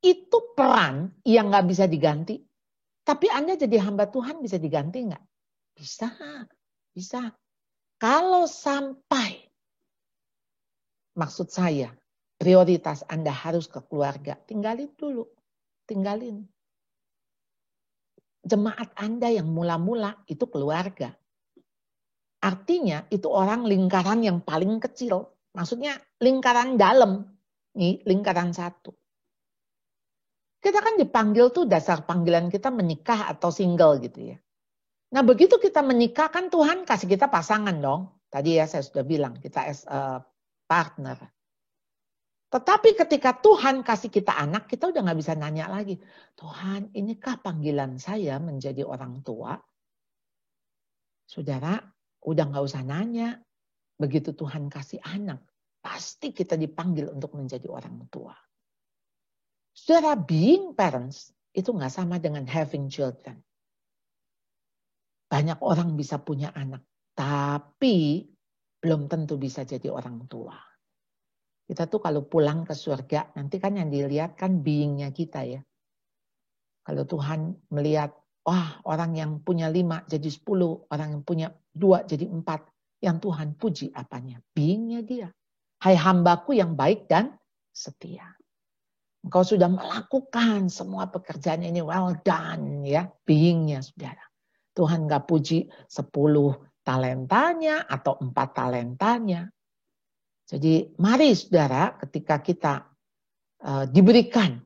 itu peran yang nggak bisa diganti. Tapi Anda jadi hamba Tuhan bisa diganti nggak? Bisa, bisa. Kalau sampai, maksud saya, prioritas Anda harus ke keluarga, tinggalin dulu. Tinggalin. Jemaat Anda yang mula-mula itu keluarga. Artinya itu orang lingkaran yang paling kecil. Maksudnya lingkaran dalam. Nih, lingkaran satu. Kita kan dipanggil tuh dasar panggilan kita menikah atau single gitu ya. Nah begitu kita menikah kan Tuhan kasih kita pasangan dong. Tadi ya saya sudah bilang kita as a partner. Tetapi ketika Tuhan kasih kita anak kita udah gak bisa nanya lagi. Tuhan inikah panggilan saya menjadi orang tua? Saudara udah gak usah nanya. Begitu Tuhan kasih anak pasti kita dipanggil untuk menjadi orang tua. Saudara, being parents itu nggak sama dengan having children. Banyak orang bisa punya anak, tapi belum tentu bisa jadi orang tua. Kita tuh kalau pulang ke surga, nanti kan yang dilihat kan being-nya kita ya. Kalau Tuhan melihat, wah orang yang punya 5 jadi 10, orang yang punya 2 jadi 4. Yang Tuhan puji apanya? Being-nya dia. Hai hambaku yang baik dan setia. Engkau sudah melakukan semua pekerjaan ini, well done ya. Being-nya saudara. Tuhan gak puji 10 talentanya atau 4 talentanya. Jadi mari saudara, ketika kita diberikan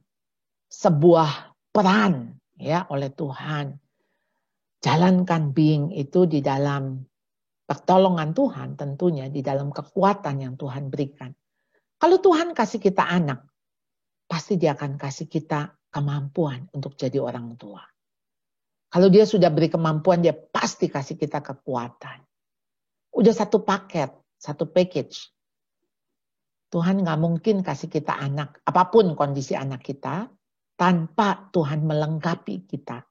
sebuah peran ya oleh Tuhan, jalankan being itu di dalam pertolongan Tuhan, tentunya di dalam kekuatan yang Tuhan berikan. Kalau Tuhan kasih kita anak, pasti dia akan kasih kita kemampuan untuk jadi orang tua. Kalau dia sudah beri kemampuan, dia pasti kasih kita kekuatan. Udah satu paket, satu package. Tuhan gak mungkin kasih kita anak, apapun kondisi anak kita, tanpa Tuhan melengkapi kita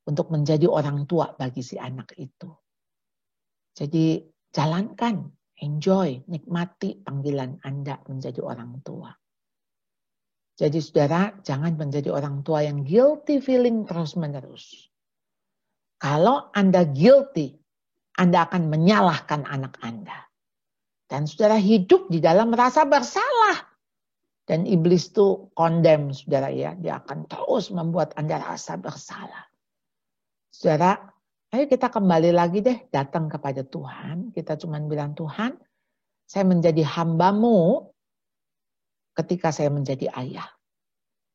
untuk menjadi orang tua bagi si anak itu. Jadi jalankan, enjoy, nikmati panggilan Anda menjadi orang tua. Jadi saudara, jangan menjadi orang tua yang guilty feeling terus-menerus. Kalau Anda guilty, Anda akan menyalahkan anak Anda. Dan saudara hidup di dalam rasa bersalah. Dan iblis itu condemn saudara ya. Dia akan terus membuat Anda rasa bersalah. Saudara, ayo kita kembali lagi deh datang kepada Tuhan. Kita cuma bilang, Tuhan, saya menjadi hamba-Mu ketika saya menjadi ayah.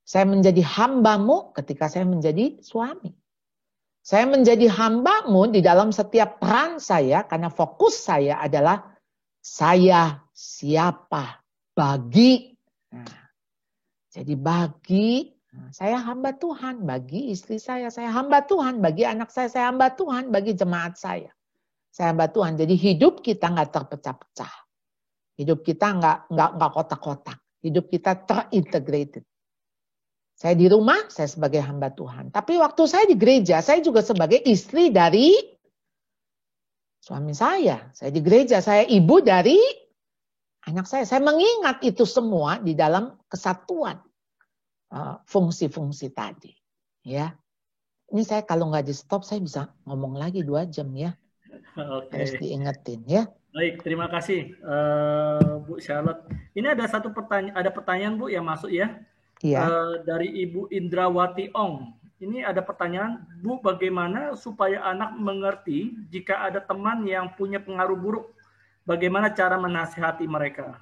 Saya menjadi hamba-Mu ketika saya menjadi suami. Saya menjadi hamba-Mu di dalam setiap peran saya karena fokus saya adalah saya siapa bagi. Nah, jadi bagi, saya hamba Tuhan bagi istri saya hamba Tuhan bagi anak saya hamba Tuhan bagi jemaat saya hamba Tuhan. Jadi hidup kita nggak terpecah-pecah, hidup kita nggak kotak-kotak, hidup kita terintegrated. Saya di rumah, saya sebagai hamba Tuhan. Tapi waktu saya di gereja, saya juga sebagai istri dari suami saya di gereja, saya ibu dari anak saya. Saya mengingat itu semua di dalam kesatuan fungsi-fungsi tadi. Ya, ini saya kalau nggak di stop, saya bisa ngomong lagi 2 jam ya. Oke. Harus diingetin ya. Baik, terima kasih Bu Charlotte. Ini ada pertanyaan Bu yang masuk ya. Iya. Dari Ibu Indrawati Ong. Ini ada pertanyaan, Bu, bagaimana supaya anak mengerti jika ada teman yang punya pengaruh buruk? Bagaimana cara menasihati mereka?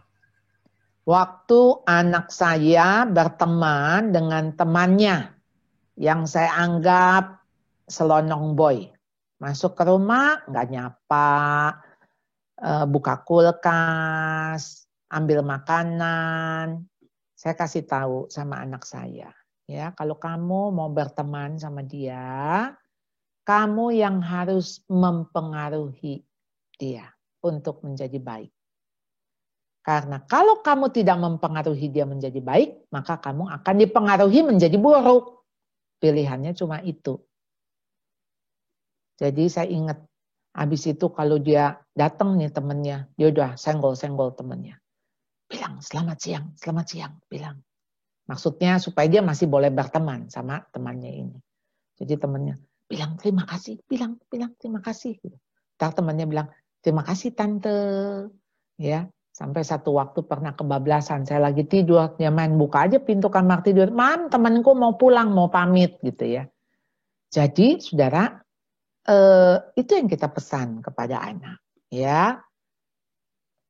Waktu anak saya berteman dengan temannya yang saya anggap selonong boy. Masuk ke rumah, nggak nyapa, buka kulkas, ambil makanan. Saya kasih tahu sama anak saya. Ya, kalau kamu mau berteman sama dia, kamu yang harus mempengaruhi dia untuk menjadi baik. Karena kalau kamu tidak mempengaruhi dia menjadi baik, maka kamu akan dipengaruhi menjadi buruk. Pilihannya cuma itu. Jadi saya ingat, habis itu kalau dia datang nih temennya, dia udah senggol-senggol temennya. Bilang, selamat siang, bilang. Maksudnya supaya dia masih boleh berteman sama temannya ini. Jadi temannya bilang terima kasih, bilang terima kasih. Ntar temannya bilang terima kasih tante. Ya, sampai satu waktu pernah kebablasan, saya lagi tidur, dia main buka aja pintu kamar tidur. Mam, temanku mau pulang, mau pamit gitu ya. Jadi saudara, itu yang kita pesan kepada anak. Ya,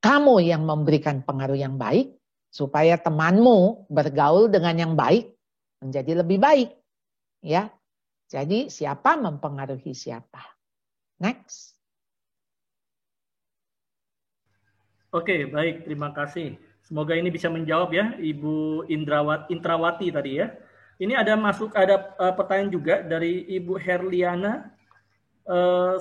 kamu yang memberikan pengaruh yang baik, supaya temanmu bergaul dengan yang baik menjadi lebih baik. Ya. Jadi siapa mempengaruhi siapa. Next. Oke, baik, terima kasih. Semoga ini bisa menjawab ya Ibu Indrawati tadi ya. Ini ada pertanyaan juga dari Ibu Herliana.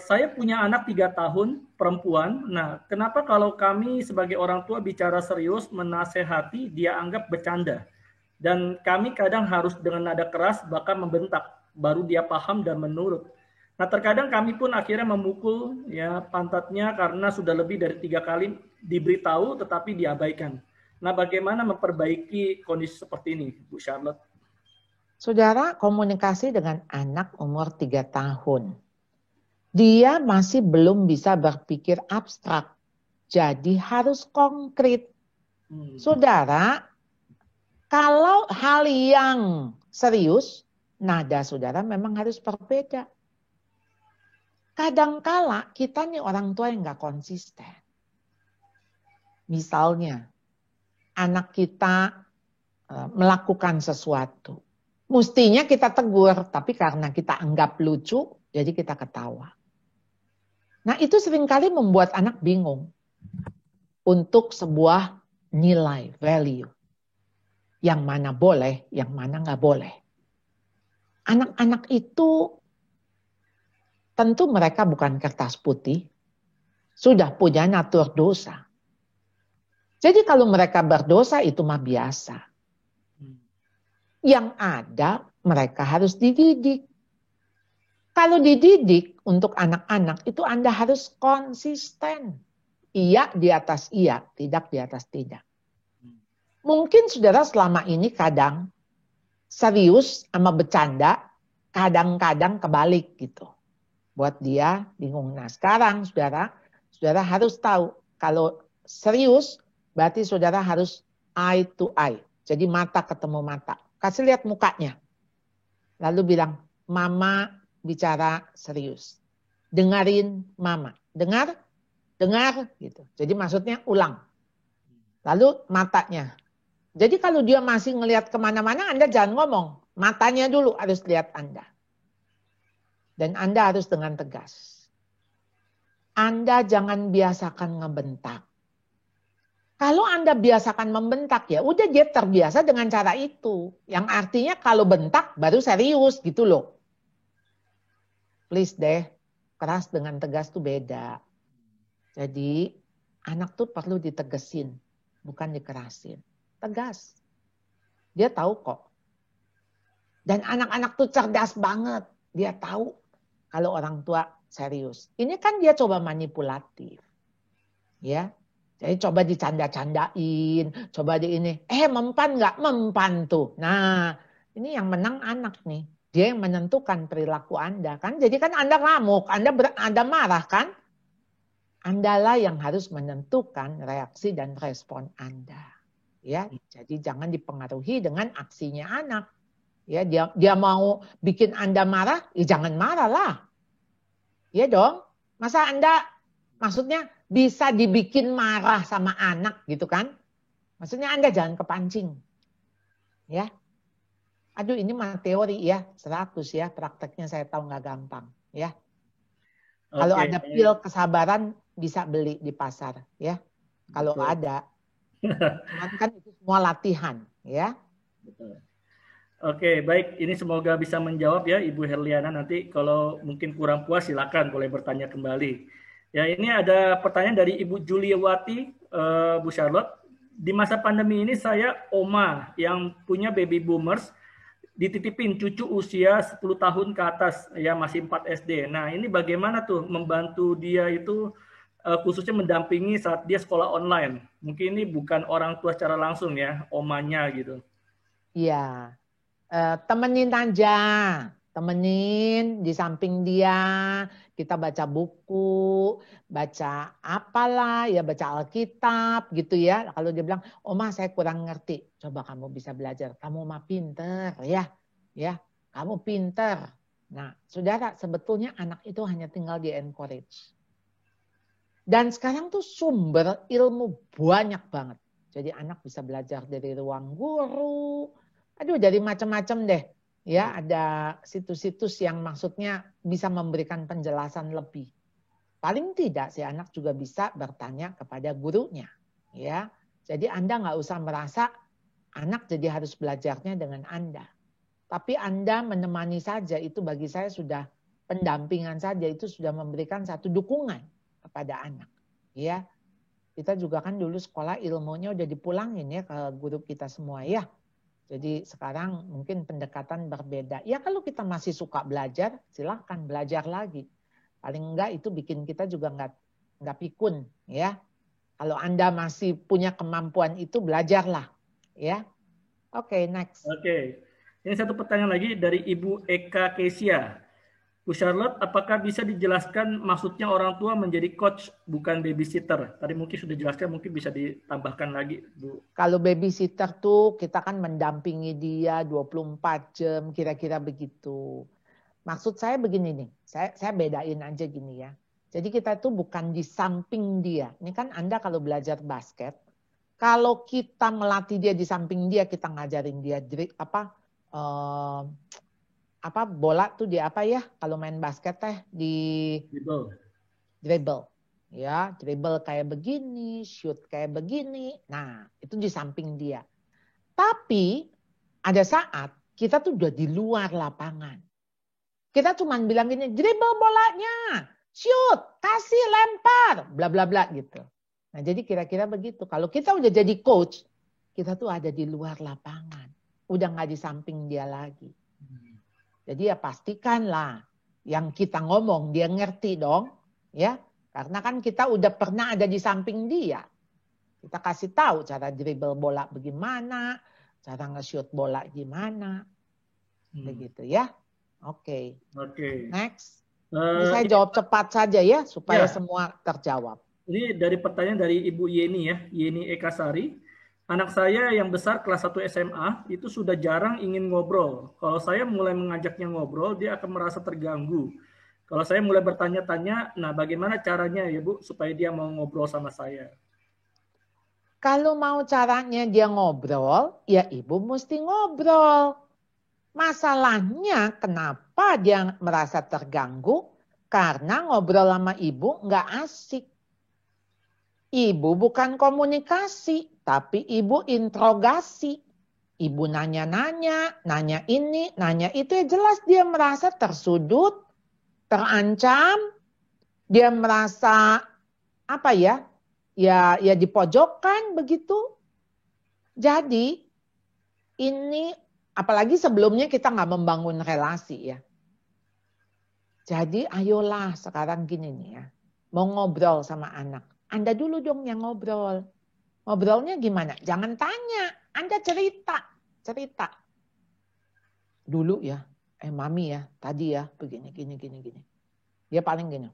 Saya punya anak 3 tahun, perempuan. Nah, kenapa kalau kami sebagai orang tua bicara serius, menasehati, dia anggap bercanda? Dan kami kadang harus dengan nada keras, bahkan membentak, baru dia paham dan menurut. Nah, terkadang kami pun akhirnya memukul ya pantatnya karena sudah lebih dari 3 kali diberitahu, tetapi diabaikan. Nah, bagaimana memperbaiki kondisi seperti ini, Bu Charlotte? Saudara, komunikasi dengan anak umur 3 tahun. Dia masih belum bisa berpikir abstrak. Jadi harus konkret. Saudara, kalau hal yang serius, nada saudara memang harus berbeda. Kadangkala kita nih orang tua yang nggak konsisten. Misalnya, anak kita melakukan sesuatu. Mestinya kita tegur, tapi karena kita anggap lucu, jadi kita ketawa. Nah, itu seringkali membuat anak bingung untuk sebuah nilai, value. Yang mana boleh, yang mana nggak boleh. Anak-anak itu tentu mereka bukan kertas putih, sudah punya natur dosa. Jadi kalau mereka berdosa itu mah biasa. Yang ada mereka harus dididik. Kalau dididik untuk anak-anak itu Anda harus konsisten. Iya di atas iya, tidak di atas tidak. Mungkin saudara selama ini kadang serius sama bercanda, kadang-kadang kebalik gitu. Buat dia bingung. Nah sekarang saudara harus tahu kalau serius berarti saudara harus eye to eye. Jadi mata ketemu mata. Kasih lihat mukanya. Lalu bilang, mama bicara serius. Dengarin mama. Dengar gitu. Jadi maksudnya ulang. Lalu matanya. Jadi kalau dia masih ngelihat kemana-mana, Anda jangan ngomong. Matanya dulu harus lihat Anda. Dan Anda harus dengan tegas. Anda jangan biasakan ngebentak. Kalau Anda biasakan membentak ya, udah dia terbiasa dengan cara itu. Yang artinya kalau bentak baru serius gitu loh. Please deh, keras dengan tegas tuh beda. Jadi anak tuh perlu ditegesin, bukan dikerasin. Tegas. Dia tahu kok. Dan anak-anak tuh cerdas banget. Dia tahu kalau orang tua serius. Ini kan dia coba manipulatif. Ya. Jadi coba dicanda-candain, coba di ini. Mempan nggak? Mempan tuh. Nah, ini yang menang anak nih. Dia yang menentukan perilaku Anda kan. Jadi kan Anda ngamuk, Anda marah kan? Andalah yang harus menentukan reaksi dan respon Anda. Ya, jadi jangan dipengaruhi dengan aksinya anak. Ya, dia mau bikin Anda marah, ya jangan marah lah. Ya dong. Masa Anda maksudnya bisa dibikin marah sama anak gitu kan? Maksudnya Anda jangan kepancing. Ya. Aduh ini mah teori ya, 100 ya, prakteknya saya tahu nggak gampang ya. Kalau ada pil kesabaran bisa beli di pasar ya. Kalau ada. Cuman kan itu semua latihan ya. Betul. Oke, baik. Ini semoga bisa menjawab ya Ibu Herliana. Nanti kalau mungkin kurang puas silakan boleh bertanya kembali. Ya, ini ada pertanyaan dari Ibu Juliawati, Bu Charlotte. Di masa pandemi ini saya oma yang punya baby boomers dititipin cucu usia 10 tahun ke atas, ya masih 4 SD. Nah, ini bagaimana tuh membantu dia itu khususnya mendampingi saat dia sekolah online. Mungkin ini bukan orang tua secara langsung ya, omanya gitu. Iya, temenin aja. Temenin di samping dia, kita baca buku, baca apalah, ya baca Alkitab gitu ya. Kalau dia bilang, Oma saya kurang ngerti, coba kamu bisa belajar. Kamu mah pinter ya, kamu pinter. Nah, saudara sebetulnya anak itu hanya tinggal di encourage. Dan sekarang tuh sumber ilmu banyak banget. Jadi anak bisa belajar dari ruang guru, dari macam-macam deh. Ya, ada situs-situs yang maksudnya bisa memberikan penjelasan lebih. Paling tidak si anak juga bisa bertanya kepada gurunya. Ya, jadi Anda nggak usah merasa anak jadi harus belajarnya dengan Anda. Tapi Anda menemani saja itu bagi saya sudah pendampingan saja itu sudah memberikan satu dukungan kepada anak. Ya, kita juga kan dulu sekolah ilmunya udah dipulangin ya ke guru kita semua ya. Jadi sekarang mungkin pendekatan berbeda. Ya kalau kita masih suka belajar, silahkan belajar lagi. Paling enggak itu bikin kita juga enggak pikun ya. Kalau Anda masih punya kemampuan itu belajarlah ya. Oke, next. Oke. Ini satu pertanyaan lagi dari Ibu Eka Kesia. Bu Charlotte, apakah bisa dijelaskan maksudnya orang tua menjadi coach bukan babysitter? Tadi mungkin sudah dijelaskan, mungkin bisa ditambahkan lagi, Bu. Kalau babysitter tuh kita kan mendampingi dia 24 jam, kira-kira begitu. Maksud saya begini nih, saya bedain aja gini ya. Jadi kita tuh bukan di samping dia. Ini kan Anda kalau belajar basket, kalau kita melatih dia di samping dia, kita ngajarin dia bola tuh di apa ya? Kalau main basket di dribble. Ya, dribble kayak begini, shoot kayak begini. Nah, itu di samping dia. Tapi ada saat kita tuh udah di luar lapangan. Kita cuma bilang gini, dribble bolanya, shoot, kasih lempar, bla bla bla gitu. Nah, jadi kira-kira begitu. Kalau kita udah jadi coach, kita tuh ada di luar lapangan. Udah nggak di samping dia lagi. Jadi ya pastikanlah yang kita ngomong dia ngerti dong, ya. Karena kan kita udah pernah ada di samping dia. Kita kasih tahu cara dribble bola bagaimana, cara nge-shoot bola gimana. Begitu ya. Oke. Next. Ini saya jawab cepat saja ya supaya semua terjawab. Ini dari pertanyaan dari Ibu Yeni ya, Yeni Ekasari. Anak saya yang besar kelas 1 SMA itu sudah jarang ingin ngobrol. Kalau saya mulai mengajaknya ngobrol, dia akan merasa terganggu. Kalau saya mulai bertanya-tanya, nah bagaimana caranya ya Bu, supaya dia mau ngobrol sama saya? Kalau mau caranya dia ngobrol, ya Ibu mesti ngobrol. Masalahnya kenapa dia merasa terganggu? Karena ngobrol sama Ibu nggak asik. Ibu bukan komunikasi, tapi Ibu interogasi. Ibu nanya-nanya, nanya ini, nanya itu, ya jelas dia merasa tersudut, terancam, dia merasa apa ya? Ya dipojokkan begitu. Jadi ini apalagi sebelumnya kita nggak membangun relasi ya. Jadi ayolah sekarang gini nih ya, mau ngobrol sama anak. Anda dulu dong yang ngobrol. Ngobrolnya gimana? Jangan tanya, Anda cerita. Dulu ya, mami ya, tadi ya, begini, gini. Dia paling gini,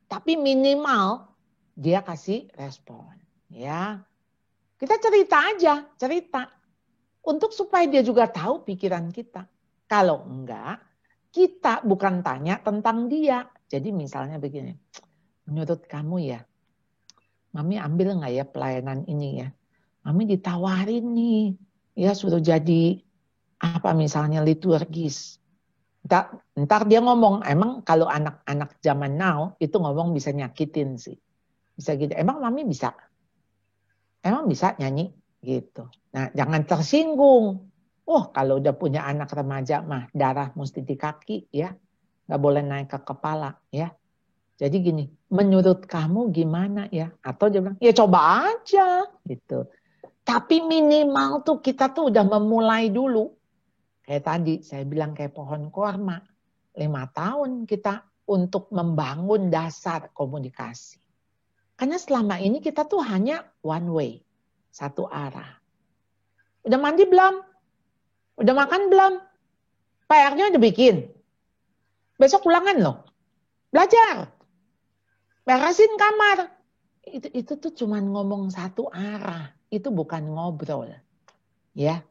Tapi minimal dia kasih respon. Ya, kita cerita. Untuk supaya dia juga tahu pikiran kita. Kalau enggak, kita bukan tanya tentang dia. Jadi misalnya begini, menurut kamu ya, Mami ambil nggak ya pelayanan ini ya? Mami ditawarin nih, ya suruh jadi apa misalnya liturgis. Ntar dia ngomong, emang kalau anak-anak zaman now itu ngomong bisa nyakitin sih. Bisa gitu, emang Mami bisa? Emang bisa nyanyi? Gitu. Nah jangan tersinggung. Kalau udah punya anak remaja mah darah mesti di kaki ya. Nggak boleh naik ke kepala ya. Jadi gini, menurut kamu gimana ya? Atau dia bilang, ya coba aja gitu. Tapi minimal tuh kita tuh udah memulai dulu. Kayak tadi saya bilang kayak pohon korma. 5 tahun kita untuk membangun dasar komunikasi. Karena selama ini kita tuh hanya one way. Satu arah. Udah mandi belum? Udah makan belum? PR-nya udah bikin. Besok ulangan loh. Belajar. Beresin kamar. Itu tuh cuma ngomong satu arah. Itu bukan ngobrol. Ya.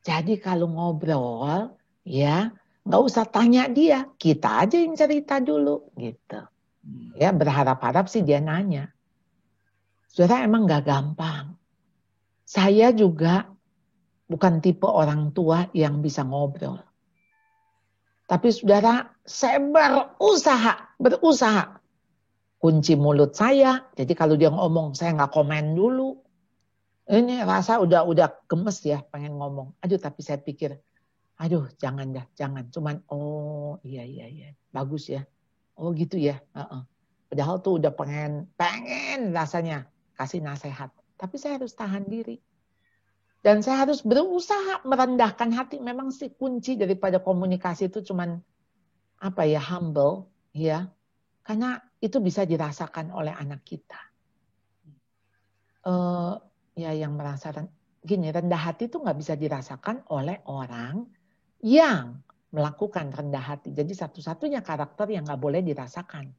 Jadi kalau ngobrol, ya, nggak usah tanya dia. Kita aja yang cerita dulu gitu. Ya, berharap-harap sih dia nanya. Saudara emang nggak gampang. Saya juga bukan tipe orang tua yang bisa ngobrol. Tapi saudara, saya berusaha. Kunci mulut saya, jadi kalau dia ngomong saya nggak komen dulu. Ini rasa udah gemes ya pengen ngomong. Aduh tapi saya pikir, jangan. Cuman iya, bagus ya. Oh gitu ya. Padahal tuh udah pengen rasanya kasih nasihat. Tapi saya harus tahan diri. Dan saya harus berusaha merendahkan hati. Memang sih kunci daripada komunikasi itu cuman humble ya. Karena itu bisa dirasakan oleh anak kita. Yang merasa gini, rendah hati itu nggak bisa dirasakan oleh orang yang melakukan rendah hati. Jadi satu-satunya karakter yang nggak boleh dirasakan.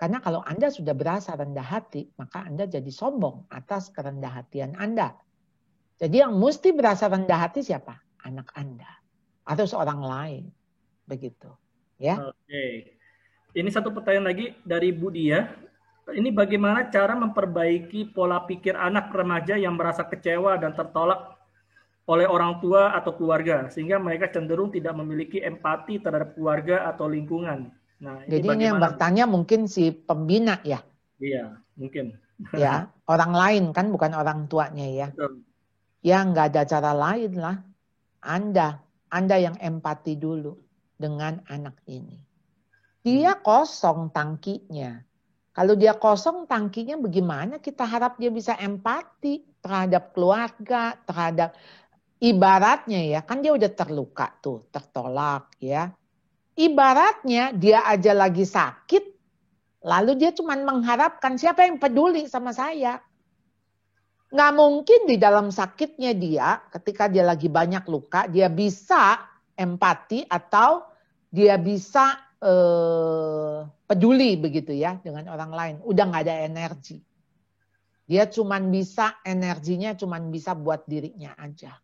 Karena kalau Anda sudah berasa rendah hati, maka Anda jadi sombong atas kerendah hatian Anda. Jadi yang mesti berasa rendah hati siapa? Anak Anda. Atau seorang lain. Begitu. Ya. Oke. Ini satu pertanyaan lagi dari Bu Dia. Ini bagaimana cara memperbaiki pola pikir anak remaja yang merasa kecewa dan tertolak oleh orang tua atau keluarga, sehingga mereka cenderung tidak memiliki empati terhadap keluarga atau lingkungan. Nah, jadi ini yang bertanya mungkin si pembina ya? Iya, mungkin. Ya, orang lain kan, bukan orang tuanya ya. Betul. Ya, nggak ada cara lain lah. Anda yang empati dulu dengan anak ini. Dia kosong tangkinya. Kalau dia kosong tangkinya, bagaimana kita harap dia bisa empati terhadap keluarga, terhadap ibaratnya ya, kan dia udah terluka tuh, tertolak ya. Ibaratnya dia aja lagi sakit, lalu dia cuma mengharapkan siapa yang peduli sama saya. Nggak mungkin di dalam sakitnya dia, ketika dia lagi banyak luka, dia bisa empati atau dia bisa peduli begitu ya dengan orang lain. Udah nggak ada energi. Dia cuma bisa, energinya cuma bisa buat dirinya aja.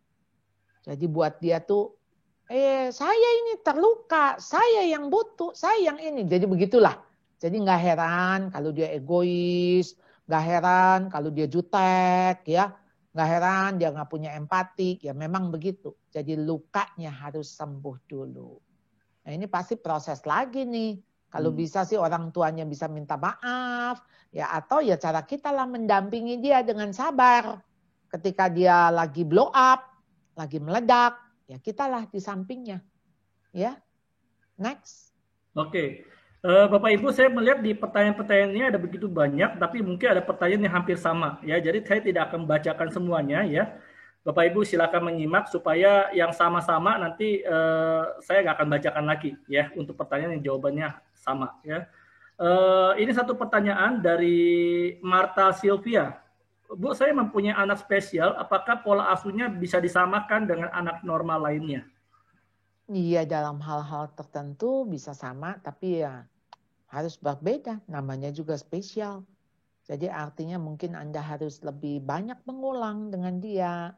Jadi buat dia tuh, saya ini terluka, saya yang butuh, saya yang ini. Jadi begitulah. Jadi nggak heran kalau dia egois, nggak heran kalau dia jutek, ya, nggak heran dia nggak punya empati, ya memang begitu. Jadi lukanya harus sembuh dulu. Nah ini pasti proses lagi nih. Kalau bisa sih orang tuanya bisa minta maaf, ya atau ya cara kita lah mendampingi dia dengan sabar. Ketika dia lagi blow up, lagi meledak, ya kita lah di sampingnya. Ya, next. Oke. Bapak Ibu, saya melihat di pertanyaan-pertanyaan ini ada begitu banyak, tapi mungkin ada pertanyaan yang hampir sama. Ya, jadi saya tidak akan membacakan semuanya. Ya, Bapak Ibu silakan menyimak supaya yang sama-sama nanti saya nggak akan bacakan lagi. Ya, untuk pertanyaan yang jawabannya sama. Ya, ini satu pertanyaan dari Marta Sylvia. Bu, saya mempunyai anak spesial, apakah pola asuhnya bisa disamakan dengan anak normal lainnya? Iya, dalam hal-hal tertentu bisa sama, tapi ya harus berbeda. Namanya juga spesial. Jadi artinya mungkin Anda harus lebih banyak mengulang dengan dia.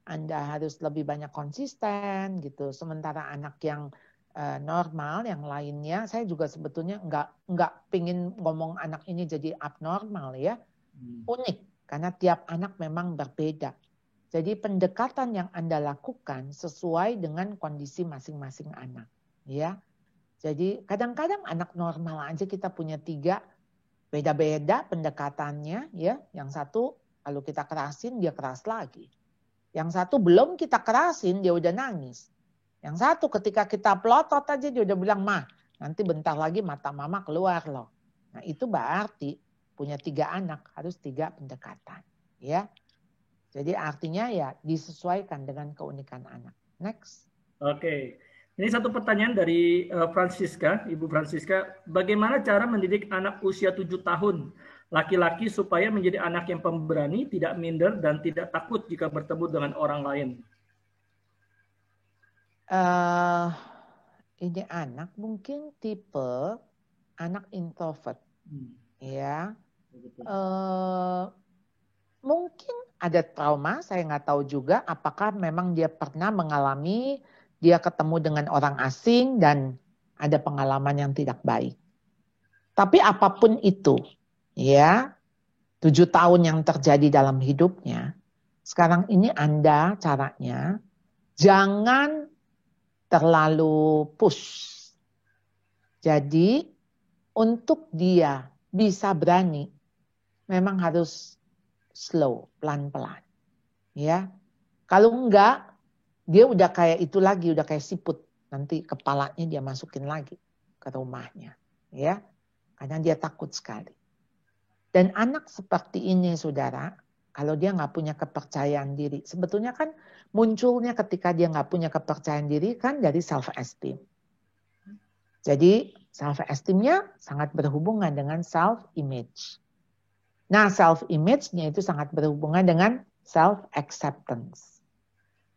Anda harus lebih banyak konsisten gitu. Sementara anak yang normal, yang lainnya, saya juga sebetulnya nggak pingin ngomong anak ini jadi abnormal ya. Unik. Karena tiap anak memang berbeda. Jadi pendekatan yang Anda lakukan sesuai dengan kondisi masing-masing anak. Ya. Jadi kadang-kadang anak normal aja kita punya 3, beda-beda pendekatannya. Ya. Yang satu kalau kita kerasin dia keras lagi. Yang satu belum kita kerasin dia udah nangis. Yang satu ketika kita pelotot aja dia udah bilang, "Ma, nanti bentar lagi mata mama keluar loh." Nah itu berarti punya 3 anak, harus 3 pendekatan. Ya. Jadi artinya ya disesuaikan dengan keunikan anak. Next. Oke. Ini satu pertanyaan dari Francisca, Ibu Francisca. Bagaimana cara mendidik anak usia 7 tahun laki-laki supaya menjadi anak yang pemberani, tidak minder, dan tidak takut jika bertemu dengan orang lain? Ini anak mungkin tipe anak introvert. Ya. Mungkin ada trauma, saya nggak tahu juga apakah memang dia pernah mengalami, dia ketemu dengan orang asing dan ada pengalaman yang tidak baik. Tapi apapun itu, ya, 7 tahun yang terjadi dalam hidupnya, sekarang ini Anda caranya, jangan terlalu push. Jadi untuk dia bisa berani, memang harus slow, pelan-pelan. Ya. Kalau enggak, dia udah kayak itu lagi, udah kayak siput. Nanti kepalanya dia masukin lagi ke rumahnya. Ya. Karena dia takut sekali. Dan anak seperti ini, saudara, kalau dia nggak punya kepercayaan diri, sebetulnya kan munculnya ketika dia nggak punya kepercayaan diri kan dari self-esteem. Jadi self-esteemnya sangat berhubungan dengan self-image. Nah, self-image-nya itu sangat berhubungan dengan self-acceptance.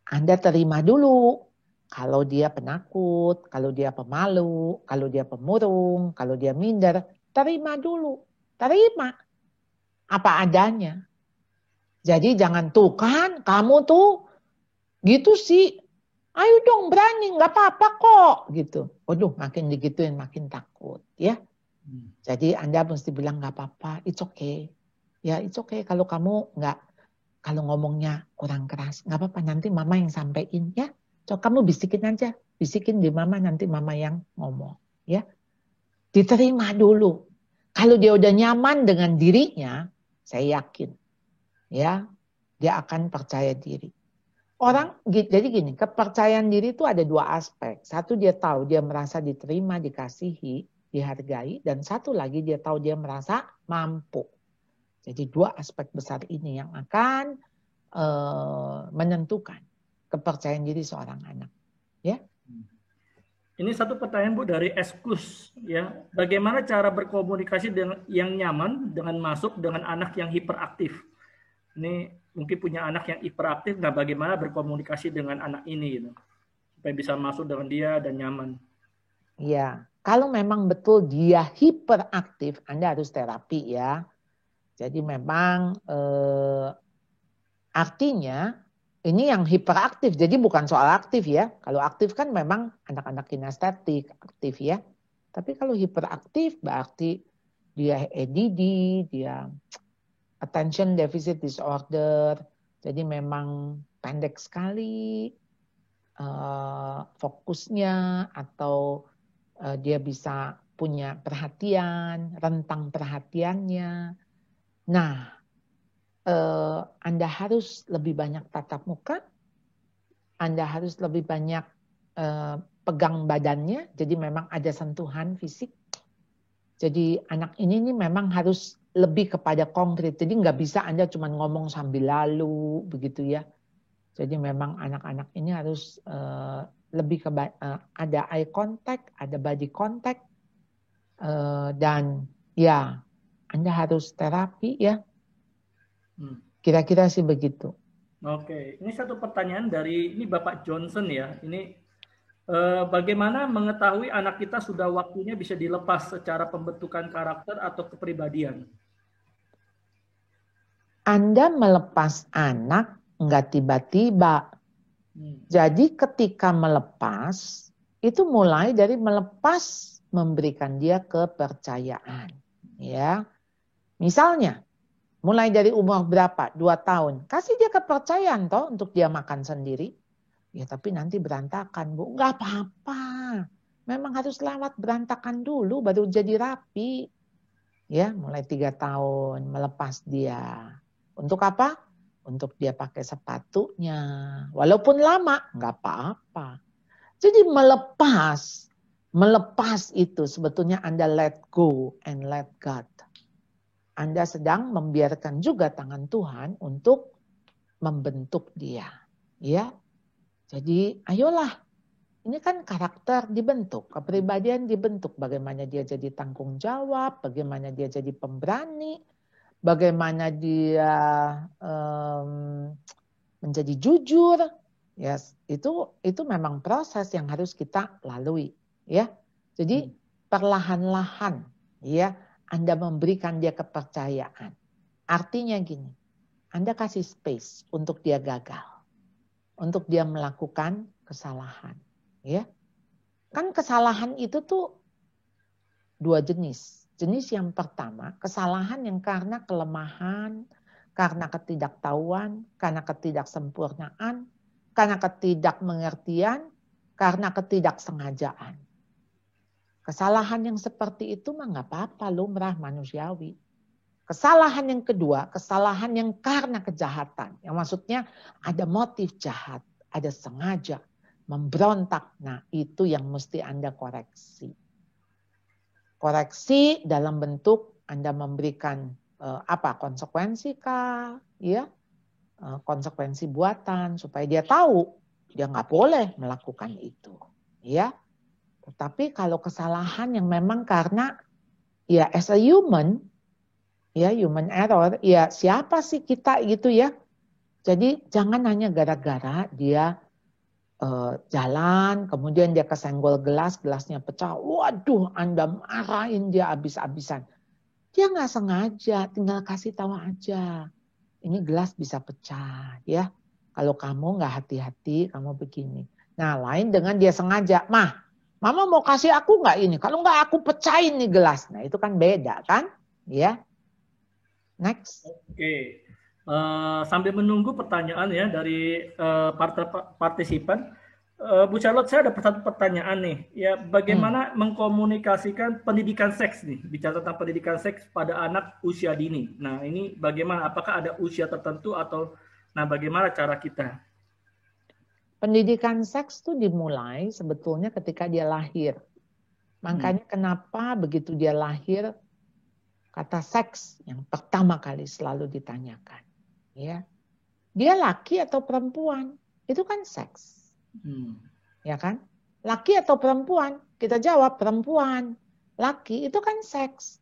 Anda terima dulu Kalau dia penakut, kalau dia pemalu, kalau dia pemurung, kalau dia minder, terima dulu. Terima apa adanya. Jadi jangan tuh kan kamu tuh gitu sih. Ayo dong berani, nggak apa-apa kok gitu. Waduh, makin digituin makin takut ya. Jadi Anda mesti bilang nggak apa-apa, it's okay. Ya it's okay kalau kamu nggak, kalau ngomongnya kurang keras, nggak apa-apa, nanti mama yang sampein ya. Coba kamu bisikin aja, bisikin di mama, nanti mama yang ngomong ya. Diterima dulu. Kalau dia udah nyaman dengan dirinya, saya yakin ya dia akan percaya diri. Orang jadi gini, kepercayaan diri itu ada dua aspek. Satu dia tahu dia merasa diterima, dikasihi, dihargai, dan satu lagi dia tahu dia merasa mampu. Jadi dua aspek besar ini yang akan menentukan kepercayaan diri seorang anak. Ya. Ini satu pertanyaan Bu dari Eskus ya. Bagaimana cara berkomunikasi dengan yang nyaman dengan masuk dengan anak yang hiperaktif? Ini mungkin punya anak yang hiperaktif, nah bagaimana berkomunikasi dengan anak ini gitu, supaya bisa masuk dengan dia dan nyaman. Iya, kalau memang betul dia hiperaktif, Anda harus terapi ya. Jadi memang artinya ini yang hiperaktif, jadi bukan soal aktif ya. Kalau aktif kan memang anak-anak kinestetik aktif ya. Tapi kalau hiperaktif berarti dia ADD, dia attention deficit disorder. Jadi memang pendek sekali fokusnya, atau dia bisa punya perhatian, rentang perhatiannya. Nah, Anda harus lebih banyak tatap muka, Anda harus lebih banyak pegang badannya, jadi memang ada sentuhan fisik. Jadi anak ini nih memang harus lebih kepada konkret, jadi nggak bisa Anda cuma ngomong sambil lalu, begitu ya. Jadi memang anak-anak ini harus lebih ke ada eye contact, ada body contact, dan ya Anda harus terapi ya. Kira-kira sih begitu. Oke, ini satu pertanyaan dari ini Bapak Johnson ya. Ini bagaimana mengetahui anak kita sudah waktunya bisa dilepas secara pembentukan karakter atau kepribadian? Anda melepas anak nggak tiba-tiba. Jadi ketika melepas, itu mulai dari melepas memberikan dia kepercayaan. Ya, misalnya, mulai dari umur berapa? 2 tahun. Kasih dia kepercayaan toh untuk dia makan sendiri. Ya tapi nanti berantakan Bu. Nggak apa-apa. Memang harus lewat berantakan dulu baru jadi rapi. Ya mulai 3 tahun melepas dia. Untuk apa? Untuk dia pakai sepatunya. Walaupun lama nggak apa-apa. Jadi melepas itu sebetulnya Anda let go and let God. Anda sedang membiarkan juga tangan Tuhan untuk membentuk dia. Ya. Jadi ayolah. Ini kan karakter dibentuk, kepribadian dibentuk. Bagaimana dia jadi tanggung jawab, bagaimana dia jadi pemberani, bagaimana dia menjadi jujur. Ya, itu memang proses yang harus kita lalui, ya. Jadi perlahan-lahan ya Anda memberikan dia kepercayaan. Artinya gini, Anda kasih space untuk dia gagal. Untuk dia melakukan kesalahan. Ya, kan kesalahan itu tuh 2 jenis. Jenis yang pertama, kesalahan yang karena kelemahan, karena ketidaktahuan, karena ketidaksempurnaan, karena ketidakmengertian, karena ketidaksengajaan. Kesalahan yang seperti itu mah nggak apa-apa, lumrah manusiawi. Kesalahan yang kedua, kesalahan yang karena kejahatan. Yang maksudnya ada motif jahat, ada sengaja, memberontak. Nah itu yang mesti Anda koreksi. Koreksi dalam bentuk Anda memberikan konsekuensi kah? Ya, konsekuensi buatan supaya dia tahu dia nggak boleh melakukan itu. Ya. Tetapi kalau kesalahan yang memang karena ya as a human, ya human error, ya siapa sih kita gitu ya. Jadi jangan hanya gara-gara dia jalan, kemudian dia kesenggol gelas, gelasnya pecah. Waduh, Anda marahin dia habis-habisan. Dia nggak sengaja, tinggal kasih tahu aja. Ini gelas bisa pecah, ya. Kalau kamu nggak hati-hati, kamu begini. Nah, lain dengan dia sengaja, Mama mau kasih aku nggak ini? Kalau nggak aku pecahin nih gelas. Nah, itu kan beda, kan? Ya. Next. Oke. Sambil menunggu pertanyaan ya dari partisipan, Bu Charlotte, saya ada satu pertanyaan nih. Ya, bagaimana mengkomunikasikan pendidikan seks nih? Bicara tentang pendidikan seks pada anak usia dini. Nah, ini bagaimana? Apakah ada usia tertentu atau bagaimana cara kita? Pendidikan seks itu dimulai sebetulnya ketika dia lahir. Makanya kenapa begitu dia lahir, kata seks yang pertama kali selalu ditanyakan. Ya, dia laki atau perempuan? Itu kan seks. Ya kan? Laki atau perempuan? Kita jawab perempuan. Laki itu kan seks.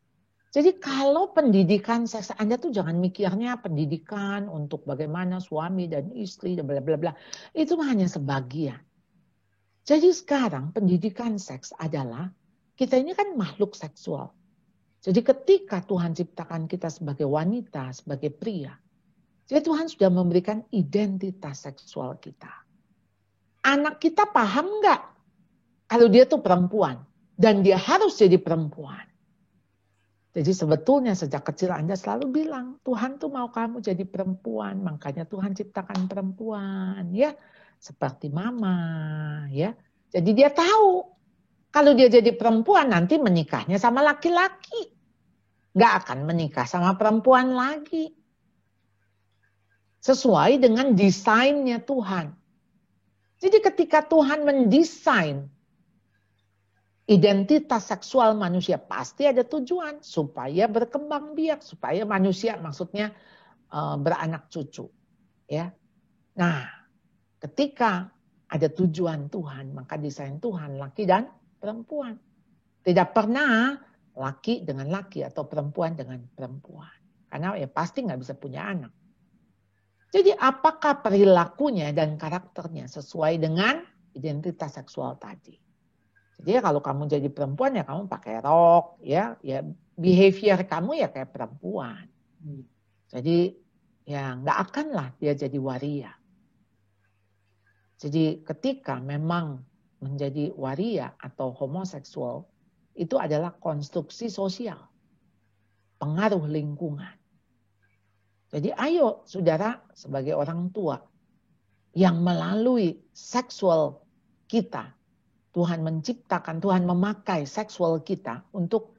Jadi kalau pendidikan seks, Anda tuh jangan mikirnya pendidikan untuk bagaimana suami dan istri dan bla bla bla. Itu hanya sebagian. Jadi sekarang pendidikan seks adalah kita ini kan makhluk seksual. Jadi ketika Tuhan ciptakan kita sebagai wanita, sebagai pria, jadi Tuhan sudah memberikan identitas seksual kita. Anak kita paham nggak kalau dia tuh perempuan dan dia harus jadi perempuan? Jadi sebetulnya sejak kecil Anda selalu bilang, Tuhan tuh mau kamu jadi perempuan, makanya Tuhan ciptakan perempuan, ya, seperti mama, ya. Jadi dia tahu kalau dia jadi perempuan nanti menikahnya sama laki-laki, nggak akan menikah sama perempuan lagi, sesuai dengan desainnya Tuhan. Jadi ketika Tuhan mendesain identitas seksual manusia, pasti ada tujuan supaya berkembang biak, supaya manusia maksudnya beranak cucu, ya. Nah, ketika ada tujuan Tuhan, maka desain Tuhan laki dan perempuan. Tidak pernah laki dengan laki atau perempuan dengan perempuan, karena ya pasti nggak bisa punya anak. Jadi apakah perilakunya dan karakternya sesuai dengan identitas seksual tadi? Jadi kalau kamu jadi perempuan ya kamu pakai rok, ya behavior kamu ya kayak perempuan. Jadi ya nggak akan lah dia jadi waria. Jadi ketika memang menjadi waria atau homoseksual itu adalah konstruksi sosial, pengaruh lingkungan. Jadi ayo saudara sebagai orang tua yang melalui seksual kita, Tuhan menciptakan, Tuhan memakai seksual kita untuk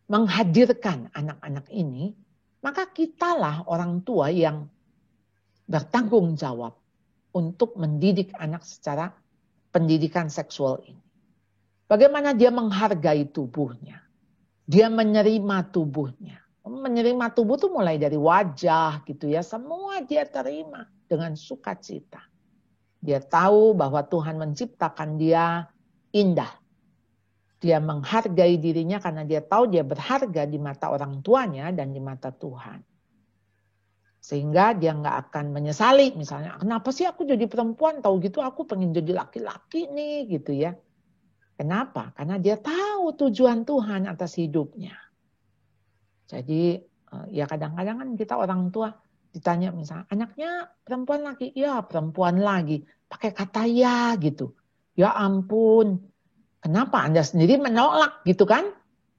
menghadirkan anak-anak ini, maka kitalah orang tua yang bertanggung jawab untuk mendidik anak secara pendidikan seksual ini. Bagaimana dia menghargai tubuhnya, dia menerima tubuhnya. Menerima tubuh itu mulai dari wajah gitu ya, semua dia terima dengan sukacita. Dia tahu bahwa Tuhan menciptakan dia indah. Dia menghargai dirinya karena dia tahu dia berharga di mata orang tuanya dan di mata Tuhan. Sehingga dia nggak akan menyesali misalnya, kenapa sih aku jadi perempuan, tahu gitu aku pengen jadi laki-laki nih gitu ya. Kenapa? Karena dia tahu tujuan Tuhan atas hidupnya. Jadi ya kadang-kadang kan kita orang tua ditanya misalnya, anaknya perempuan lagi? Ya perempuan lagi. Pakai kata ya gitu. Ya ampun, kenapa Anda sendiri menolak gitu kan?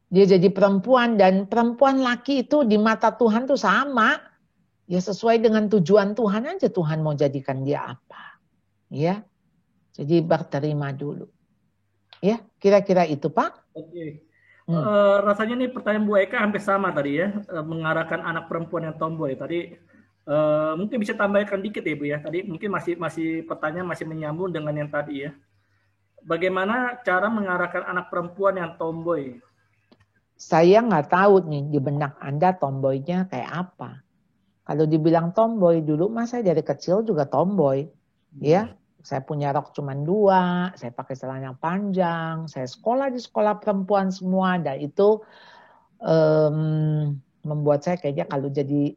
Dia jadi perempuan dan perempuan laki itu di mata Tuhan tuh sama. Ya sesuai dengan tujuan Tuhan aja Tuhan mau jadikan dia apa. Ya, jadi berterima dulu. Ya, kira-kira itu Pak. Oke. Rasanya nih pertanyaan Bu Eka hampir sama tadi ya, mengarahkan anak perempuan yang tomboy. Tadi mungkin bisa tambahkan dikit ya Bu ya. Tadi mungkin masih pertanyaan masih menyambung dengan yang tadi ya. Bagaimana cara mengarahkan anak perempuan yang tomboy? Saya nggak tahu nih di benak Anda tomboynya kayak apa. Kalau dibilang tomboy dulu, mas saya dari kecil juga tomboy, ya. Saya punya rok cuma 2, saya pakai celana panjang, saya sekolah di sekolah perempuan semua, dan itu membuat saya kayaknya kalau jadi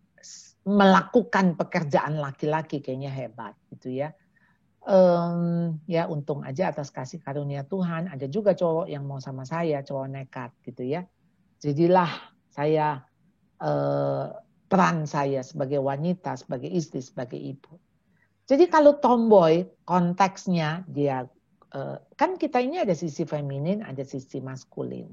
melakukan pekerjaan laki-laki kayaknya hebat, gitu ya. Ya untung aja atas kasih karunia Tuhan ada juga cowok yang mau sama saya, cowok nekat gitu ya. Jadilah saya peran saya sebagai wanita, sebagai istri, sebagai ibu. Jadi kalau tomboy konteksnya dia kan kita ini ada sisi feminin, ada sisi maskulin.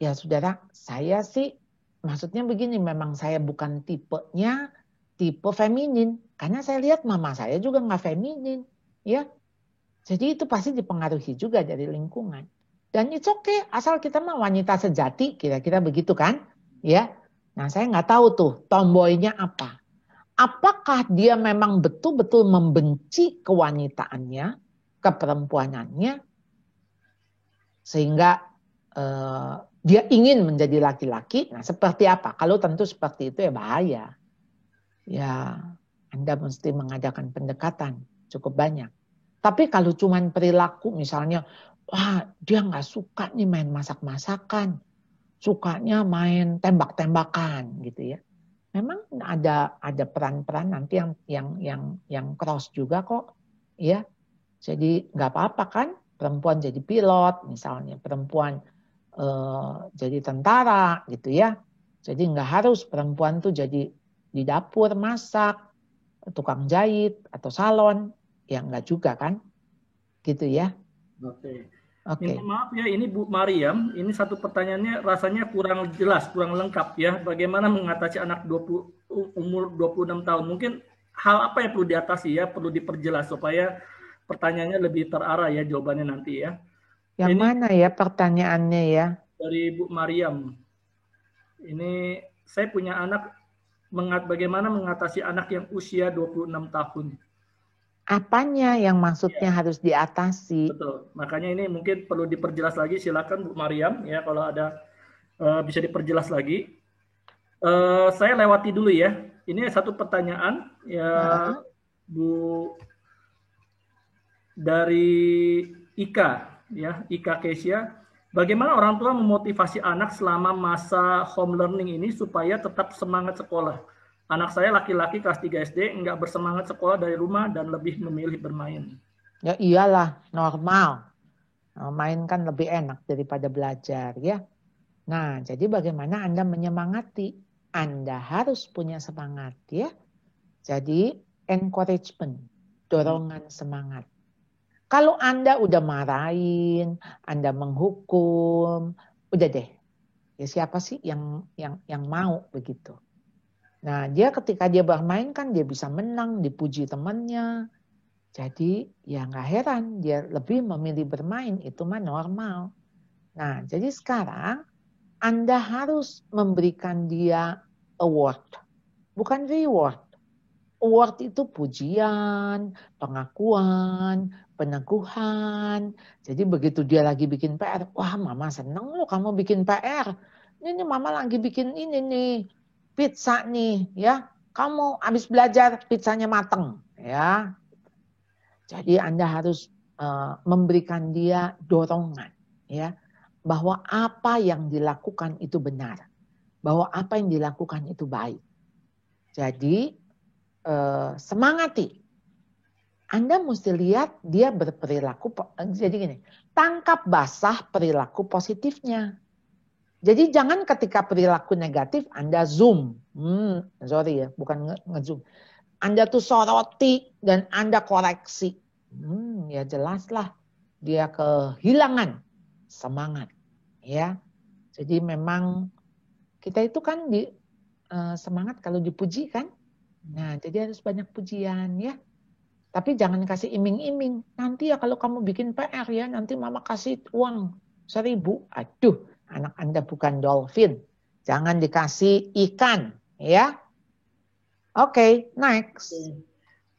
Ya saudara, saya sih maksudnya begini, memang saya bukan tipenya tipe feminin. Karena saya lihat mama saya juga nggak feminin, ya. Jadi itu pasti dipengaruhi juga dari lingkungan. Dan it's okay, asal kita mah wanita sejati, kira-kira begitu kan, ya. Nah saya nggak tahu tuh tomboynya apa. Apakah dia memang betul-betul membenci kewanitaannya, keperempuanannya, sehingga dia ingin menjadi laki-laki. Nah seperti apa? Kalau tentu seperti itu ya bahaya. Ya, Anda mesti mengadakan pendekatan cukup banyak. Tapi kalau cuman perilaku misalnya, wah dia nggak suka nih main masak-masakan, sukanya main tembak-tembakan gitu ya. Memang ada peran-peran nanti yang cross juga kok, ya. Jadi nggak apa-apa kan, perempuan jadi pilot misalnya, perempuan jadi tentara gitu ya. Jadi nggak harus perempuan tuh jadi di dapur masak, tukang jahit atau salon, ya enggak juga kan, gitu ya. Oke. Oke. Maaf ya, ini Bu Mariam, ini satu pertanyaannya rasanya kurang jelas, kurang lengkap ya. Bagaimana mengatasi anak umur 26 tahun? Mungkin hal apa yang perlu diatasi ya, perlu diperjelas supaya pertanyaannya lebih terarah ya jawabannya nanti ya. Yang ini mana ya pertanyaannya ya? Dari Bu Mariam. Ini saya punya anak, bagaimana mengatasi anak yang usia 26 tahun? Apanya yang maksudnya harus diatasi? Betul. Makanya ini mungkin perlu diperjelas lagi. Silakan Bu Mariam ya, kalau ada bisa diperjelas lagi. Saya lewati dulu ya. Ini satu pertanyaan ya, Bu, dari Ika ya, Ika Kesia. Bagaimana orang tua memotivasi anak selama masa home learning ini supaya tetap semangat sekolah? Anak saya laki-laki kelas 3 SD enggak bersemangat sekolah dari rumah dan lebih memilih bermain. Ya iyalah, normal. Main kan lebih enak daripada belajar ya. Nah, jadi bagaimana Anda menyemangati? Anda harus punya semangat ya. Jadi encouragement, dorongan semangat. Kalau Anda udah marahin, Anda menghukum, udah deh. Ya siapa sih yang mau begitu? Nah, dia ketika dia bermain kan dia bisa menang, dipuji temannya. Jadi ya nggak heran dia lebih memilih bermain, itu mah normal. Nah, jadi sekarang Anda harus memberikan dia award, bukan reward. Award itu pujian, pengakuan, peneguhan. Jadi begitu dia lagi bikin PR, wah mama seneng loh kamu bikin PR. Ini mama lagi bikin ini nih, pizza nih ya. Kamu habis belajar pizzanya mateng ya. Jadi Anda harus memberikan dia dorongan ya, bahwa apa yang dilakukan itu benar, bahwa apa yang dilakukan itu baik. Jadi semangati. Anda mesti lihat dia berperilaku, jadi gini, tangkap basah perilaku positifnya. Jadi jangan ketika perilaku negatif Anda zoom, sorry ya, bukan ngezoom. Anda tuh soroti dan Anda koreksi. Ya jelaslah dia kehilangan semangat. Ya, jadi memang kita itu kan semangat kalau dipuji kan. Nah, jadi harus banyak pujian ya. Tapi jangan kasih iming-iming. Nanti ya kalau kamu bikin PR ya, nanti mama kasih uang 1.000. Aduh, anak Anda bukan dolphin. Jangan dikasih ikan ya. Oke, next.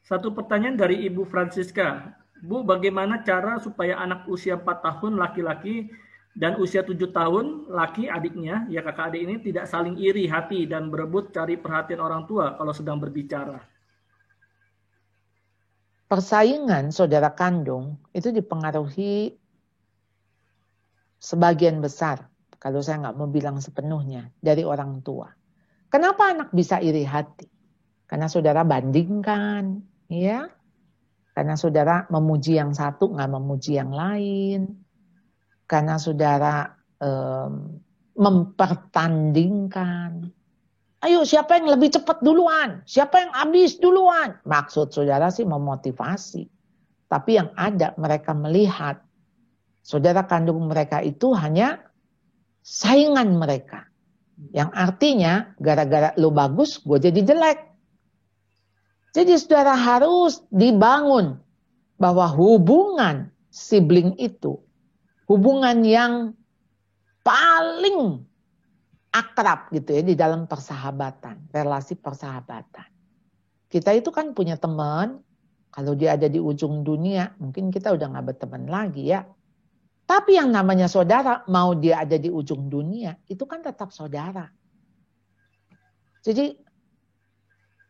Satu pertanyaan dari Ibu Francisca. Bu, bagaimana cara supaya anak usia 4 tahun laki-laki dan usia 7 tahun laki adiknya, ya kakak adik ini tidak saling iri hati dan berebut cari perhatian orang tua kalau sedang berbicara? Persaingan saudara kandung itu dipengaruhi sebagian besar, kalau saya nggak mau bilang sepenuhnya, dari orang tua. Kenapa anak bisa iri hati? Karena saudara bandingkan, ya. Karena saudara memuji yang satu, nggak memuji yang lain. Karena saudara mempertandingkan. Ayo siapa yang lebih cepat duluan? Siapa yang habis duluan? Maksud saudara sih memotivasi. Tapi yang ada mereka melihat saudara kandung mereka itu hanya saingan mereka. Yang artinya gara-gara lo bagus, gue jadi jelek. Jadi saudara harus dibangun bahwa hubungan sibling itu, hubungan yang paling akrab gitu ya di dalam persahabatan, relasi persahabatan. Kita itu kan punya teman, kalau dia ada di ujung dunia, mungkin kita udah gak berteman lagi ya. Tapi yang namanya saudara, mau dia ada di ujung dunia, itu kan tetap saudara. Jadi,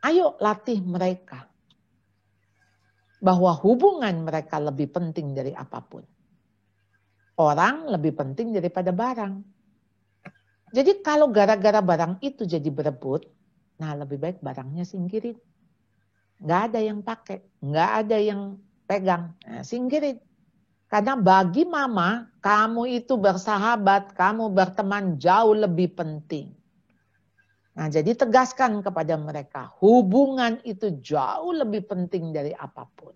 ayo latih mereka. Bahwa hubungan mereka lebih penting dari apapun. Orang lebih penting daripada barang. Jadi kalau gara-gara barang itu jadi berebut, nah lebih baik barangnya singkirin. Nggak ada yang pakai, nggak ada yang pegang, nah, singkirin. Karena bagi mama, kamu itu bersahabat, kamu berteman jauh lebih penting. Nah jadi tegaskan kepada mereka, hubungan itu jauh lebih penting dari apapun.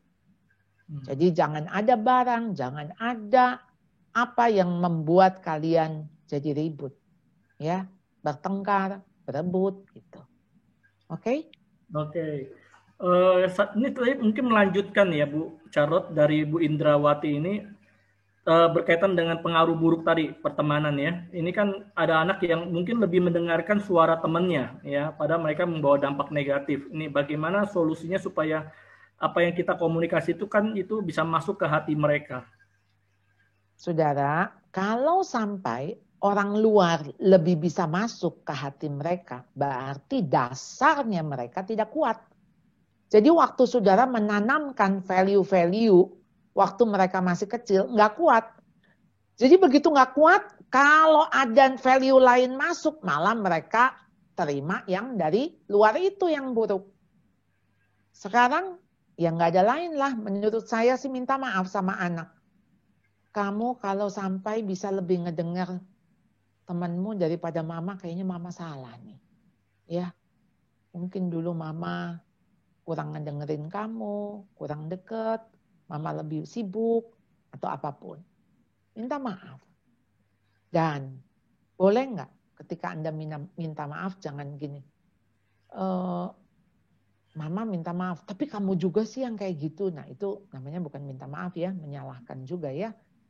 Jadi jangan ada barang, jangan ada apa yang membuat kalian jadi ribut. Ya, bertengkar, berebut gitu. Oke? Oke. Ini mungkin melanjutkan ya Bu Charlotte dari Bu Indrawati ini berkaitan dengan pengaruh buruk tadi pertemanan ya. Ini kan ada anak yang mungkin lebih mendengarkan suara temannya ya, padahal mereka membawa dampak negatif. Ini bagaimana solusinya supaya apa yang kita komunikasi itu kan itu bisa masuk ke hati mereka. Saudara, kalau sampai orang luar lebih bisa masuk ke hati mereka, berarti dasarnya mereka tidak kuat. Jadi waktu saudara menanamkan value-value, waktu mereka masih kecil, nggak kuat. Jadi begitu nggak kuat, kalau ada value lain masuk, malah mereka terima yang dari luar itu yang buruk. Sekarang, ya nggak ada lain lah. Menurut saya sih minta maaf sama anak. Kamu kalau sampai bisa lebih ngedengar temanmu daripada mama, kayaknya mama salah nih. Ya, mungkin dulu mama kurang ngedengerin kamu, kurang deket, mama lebih sibuk, atau apapun. Minta maaf. Dan boleh nggak ketika Anda minta maaf, jangan gini. Mama minta maaf, tapi kamu juga sih yang kayak gitu. Nah itu namanya bukan minta maaf ya, menyalahkan juga ya.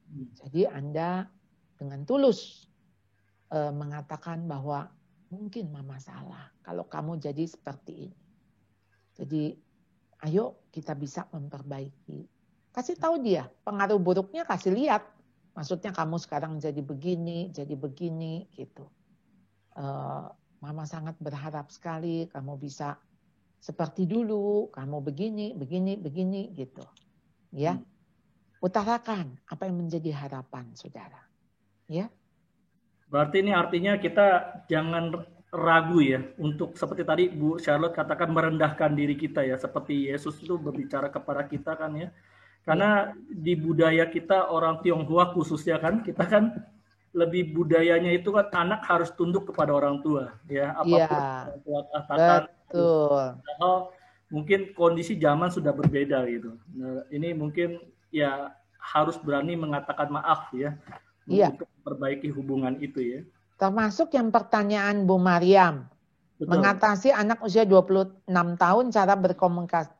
Jadi Anda dengan tulus mengatakan bahwa mungkin mama salah kalau kamu jadi seperti ini. Jadi ayo kita bisa memperbaiki. Kasih tahu dia pengaruh buruknya, kasih lihat. Maksudnya kamu sekarang jadi begini gitu. Mama sangat berharap sekali kamu bisa seperti dulu, kamu begini gitu. Ya. Utarakan apa yang menjadi harapan saudara. Ya. Berarti ini artinya kita jangan ragu ya untuk seperti tadi Bu Charlotte katakan merendahkan diri kita ya, seperti Yesus itu berbicara kepada kita kan ya. Karena di budaya kita orang Tionghoa khususnya kan, kita kan lebih budayanya itu kan anak harus tunduk kepada orang tua ya, apapun orang tua katakan. Betul. Mungkin kondisi zaman sudah berbeda gitu. Nah, ini mungkin ya harus berani mengatakan maaf ya. Untuk memperbaiki hubungan itu ya. Termasuk yang pertanyaan Bu Mariam. Betul. Mengatasi anak usia 26 tahun cara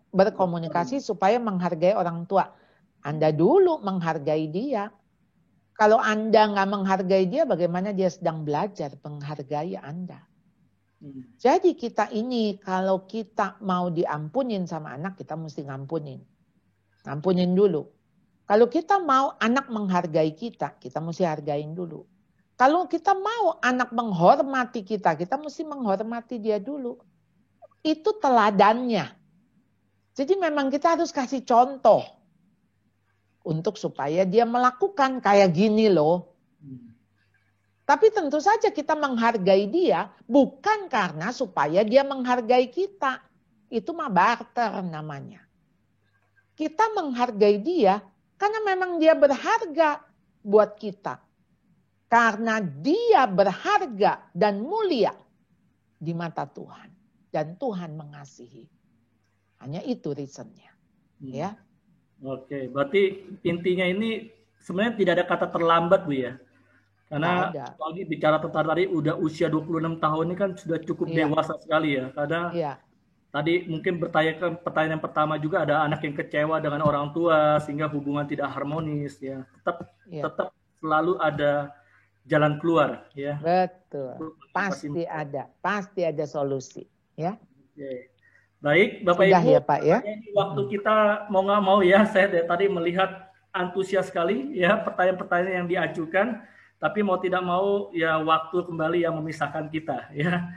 berkomunikasi supaya menghargai orang tua. Anda dulu menghargai dia. Kalau Anda nggak menghargai dia, bagaimana dia sedang belajar menghargai Anda? Jadi kita ini kalau kita mau diampunin sama anak, kita mesti ngampunin. Ngampunin dulu. Kalau kita mau anak menghargai kita, kita mesti hargain dulu. Kalau kita mau anak menghormati kita, kita mesti menghormati dia dulu. Itu teladannya. Jadi memang kita harus kasih contoh. Untuk supaya dia melakukan kayak gini loh. Tapi tentu saja kita menghargai dia bukan karena supaya dia menghargai kita. Itu mah barter namanya. kita menghargai dia karena memang dia berharga buat kita. Karena dia berharga dan mulia di mata Tuhan. Dan Tuhan mengasihi. Hanya itu reasonnya. Ya. Oke, berarti intinya ini sebenarnya tidak ada kata terlambat, Bu ya. Karena lagi bicara tentang tadi udah usia 26 tahun ini kan sudah cukup dewasa sekali ya. Karena tadi mungkin pertanyaan pertama juga ada anak yang kecewa dengan orang tua sehingga hubungan tidak harmonis ya. Tetap selalu ada jalan keluar ya. Betul. Pasti ada solusi ya. Oke. Baik, Bapak Sudah Ibu. Ya, Pak ya. Waktu kita mau nggak mau ya, saya dari tadi melihat antusias sekali ya pertanyaan-pertanyaan yang diajukan. Tapi mau tidak mau ya waktu kembali yang memisahkan kita ya.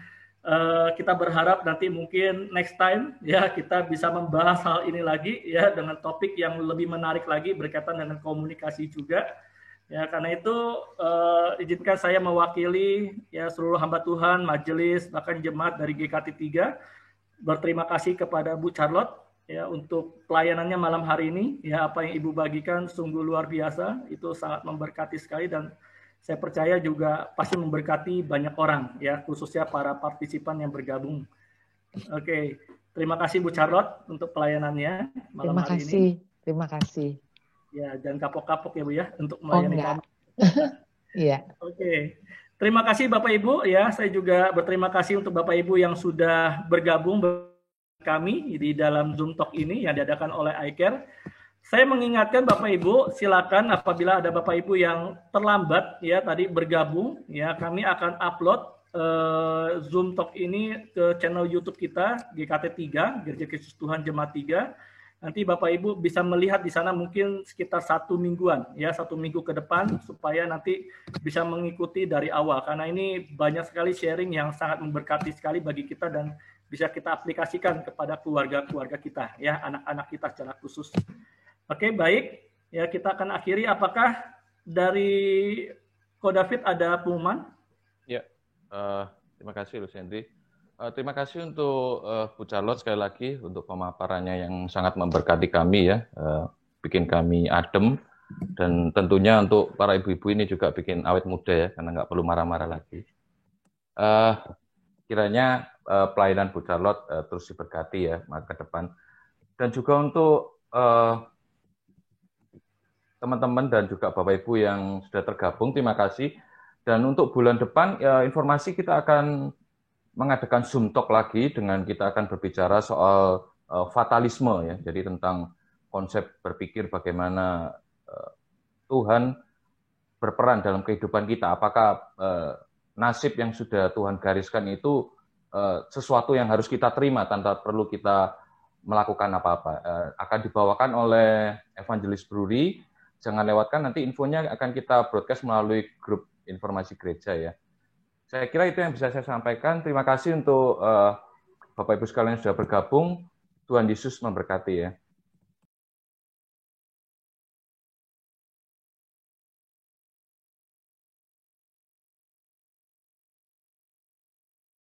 Kita berharap nanti mungkin next time ya kita bisa membahas hal ini lagi ya dengan topik yang lebih menarik lagi berkaitan dengan komunikasi juga. Ya karena itu izinkan saya mewakili ya seluruh hamba Tuhan, majelis bahkan jemaat dari GKT 3 berterima kasih kepada Bu Charlotte ya untuk pelayanannya malam hari ini. Ya apa yang Ibu bagikan sungguh luar biasa, itu sangat memberkati sekali dan saya percaya juga pasti memberkati banyak orang ya, khususnya para partisipan yang bergabung. Oke, terima kasih Bu Charlotte untuk pelayanannya malam hari ini. Terima kasih. Ya, jangan kapok-kapok ya Bu ya untuk melayani kami. Iya. Oke. Terima kasih Bapak Ibu ya. Saya juga berterima kasih untuk Bapak Ibu yang sudah bergabung kami di dalam Zoom Talk ini yang diadakan oleh iCare. Saya mengingatkan Bapak Ibu, silakan apabila ada Bapak Ibu yang terlambat ya tadi bergabung ya, kami akan upload Zoom Talk ini ke channel YouTube kita GKT 3, Gereja Kristus Tuhan Jemaat 3. Nanti Bapak Ibu bisa melihat di sana mungkin sekitar 1 mingguan ya, 1 minggu ke depan supaya nanti bisa mengikuti dari awal karena ini banyak sekali sharing yang sangat memberkati sekali bagi kita dan bisa kita aplikasikan kepada keluarga-keluarga kita ya, anak-anak kita secara khusus. Oke, baik. Ya, kita akan akhiri. Apakah dari Ko David ada pengumuman? Ya, terima kasih Lucianti. Terima kasih untuk Bu Charlotte sekali lagi untuk pemaparannya yang sangat memberkati kami ya, bikin kami adem dan tentunya untuk para ibu-ibu ini juga bikin awet muda ya, karena nggak perlu marah-marah lagi. Kiranya pelayanan Bu Charlotte terus diberkati ya ke depan dan juga untuk teman-teman dan juga Bapak Ibu yang sudah tergabung, terima kasih. Dan untuk bulan depan, informasi kita akan mengadakan Zoom Talk lagi dengan kita akan berbicara soal fatalisme ya, jadi tentang konsep berpikir bagaimana Tuhan berperan dalam kehidupan kita. Apakah nasib yang sudah Tuhan gariskan itu sesuatu yang harus kita terima tanpa perlu kita melakukan apa-apa. Akan dibawakan oleh Evangelis Bruri. Jangan lewatkan, nanti infonya akan kita broadcast melalui grup informasi gereja ya. Saya kira itu yang bisa saya sampaikan. Terima kasih untuk Bapak Ibu sekalian yang sudah bergabung. Tuhan Yesus memberkati ya.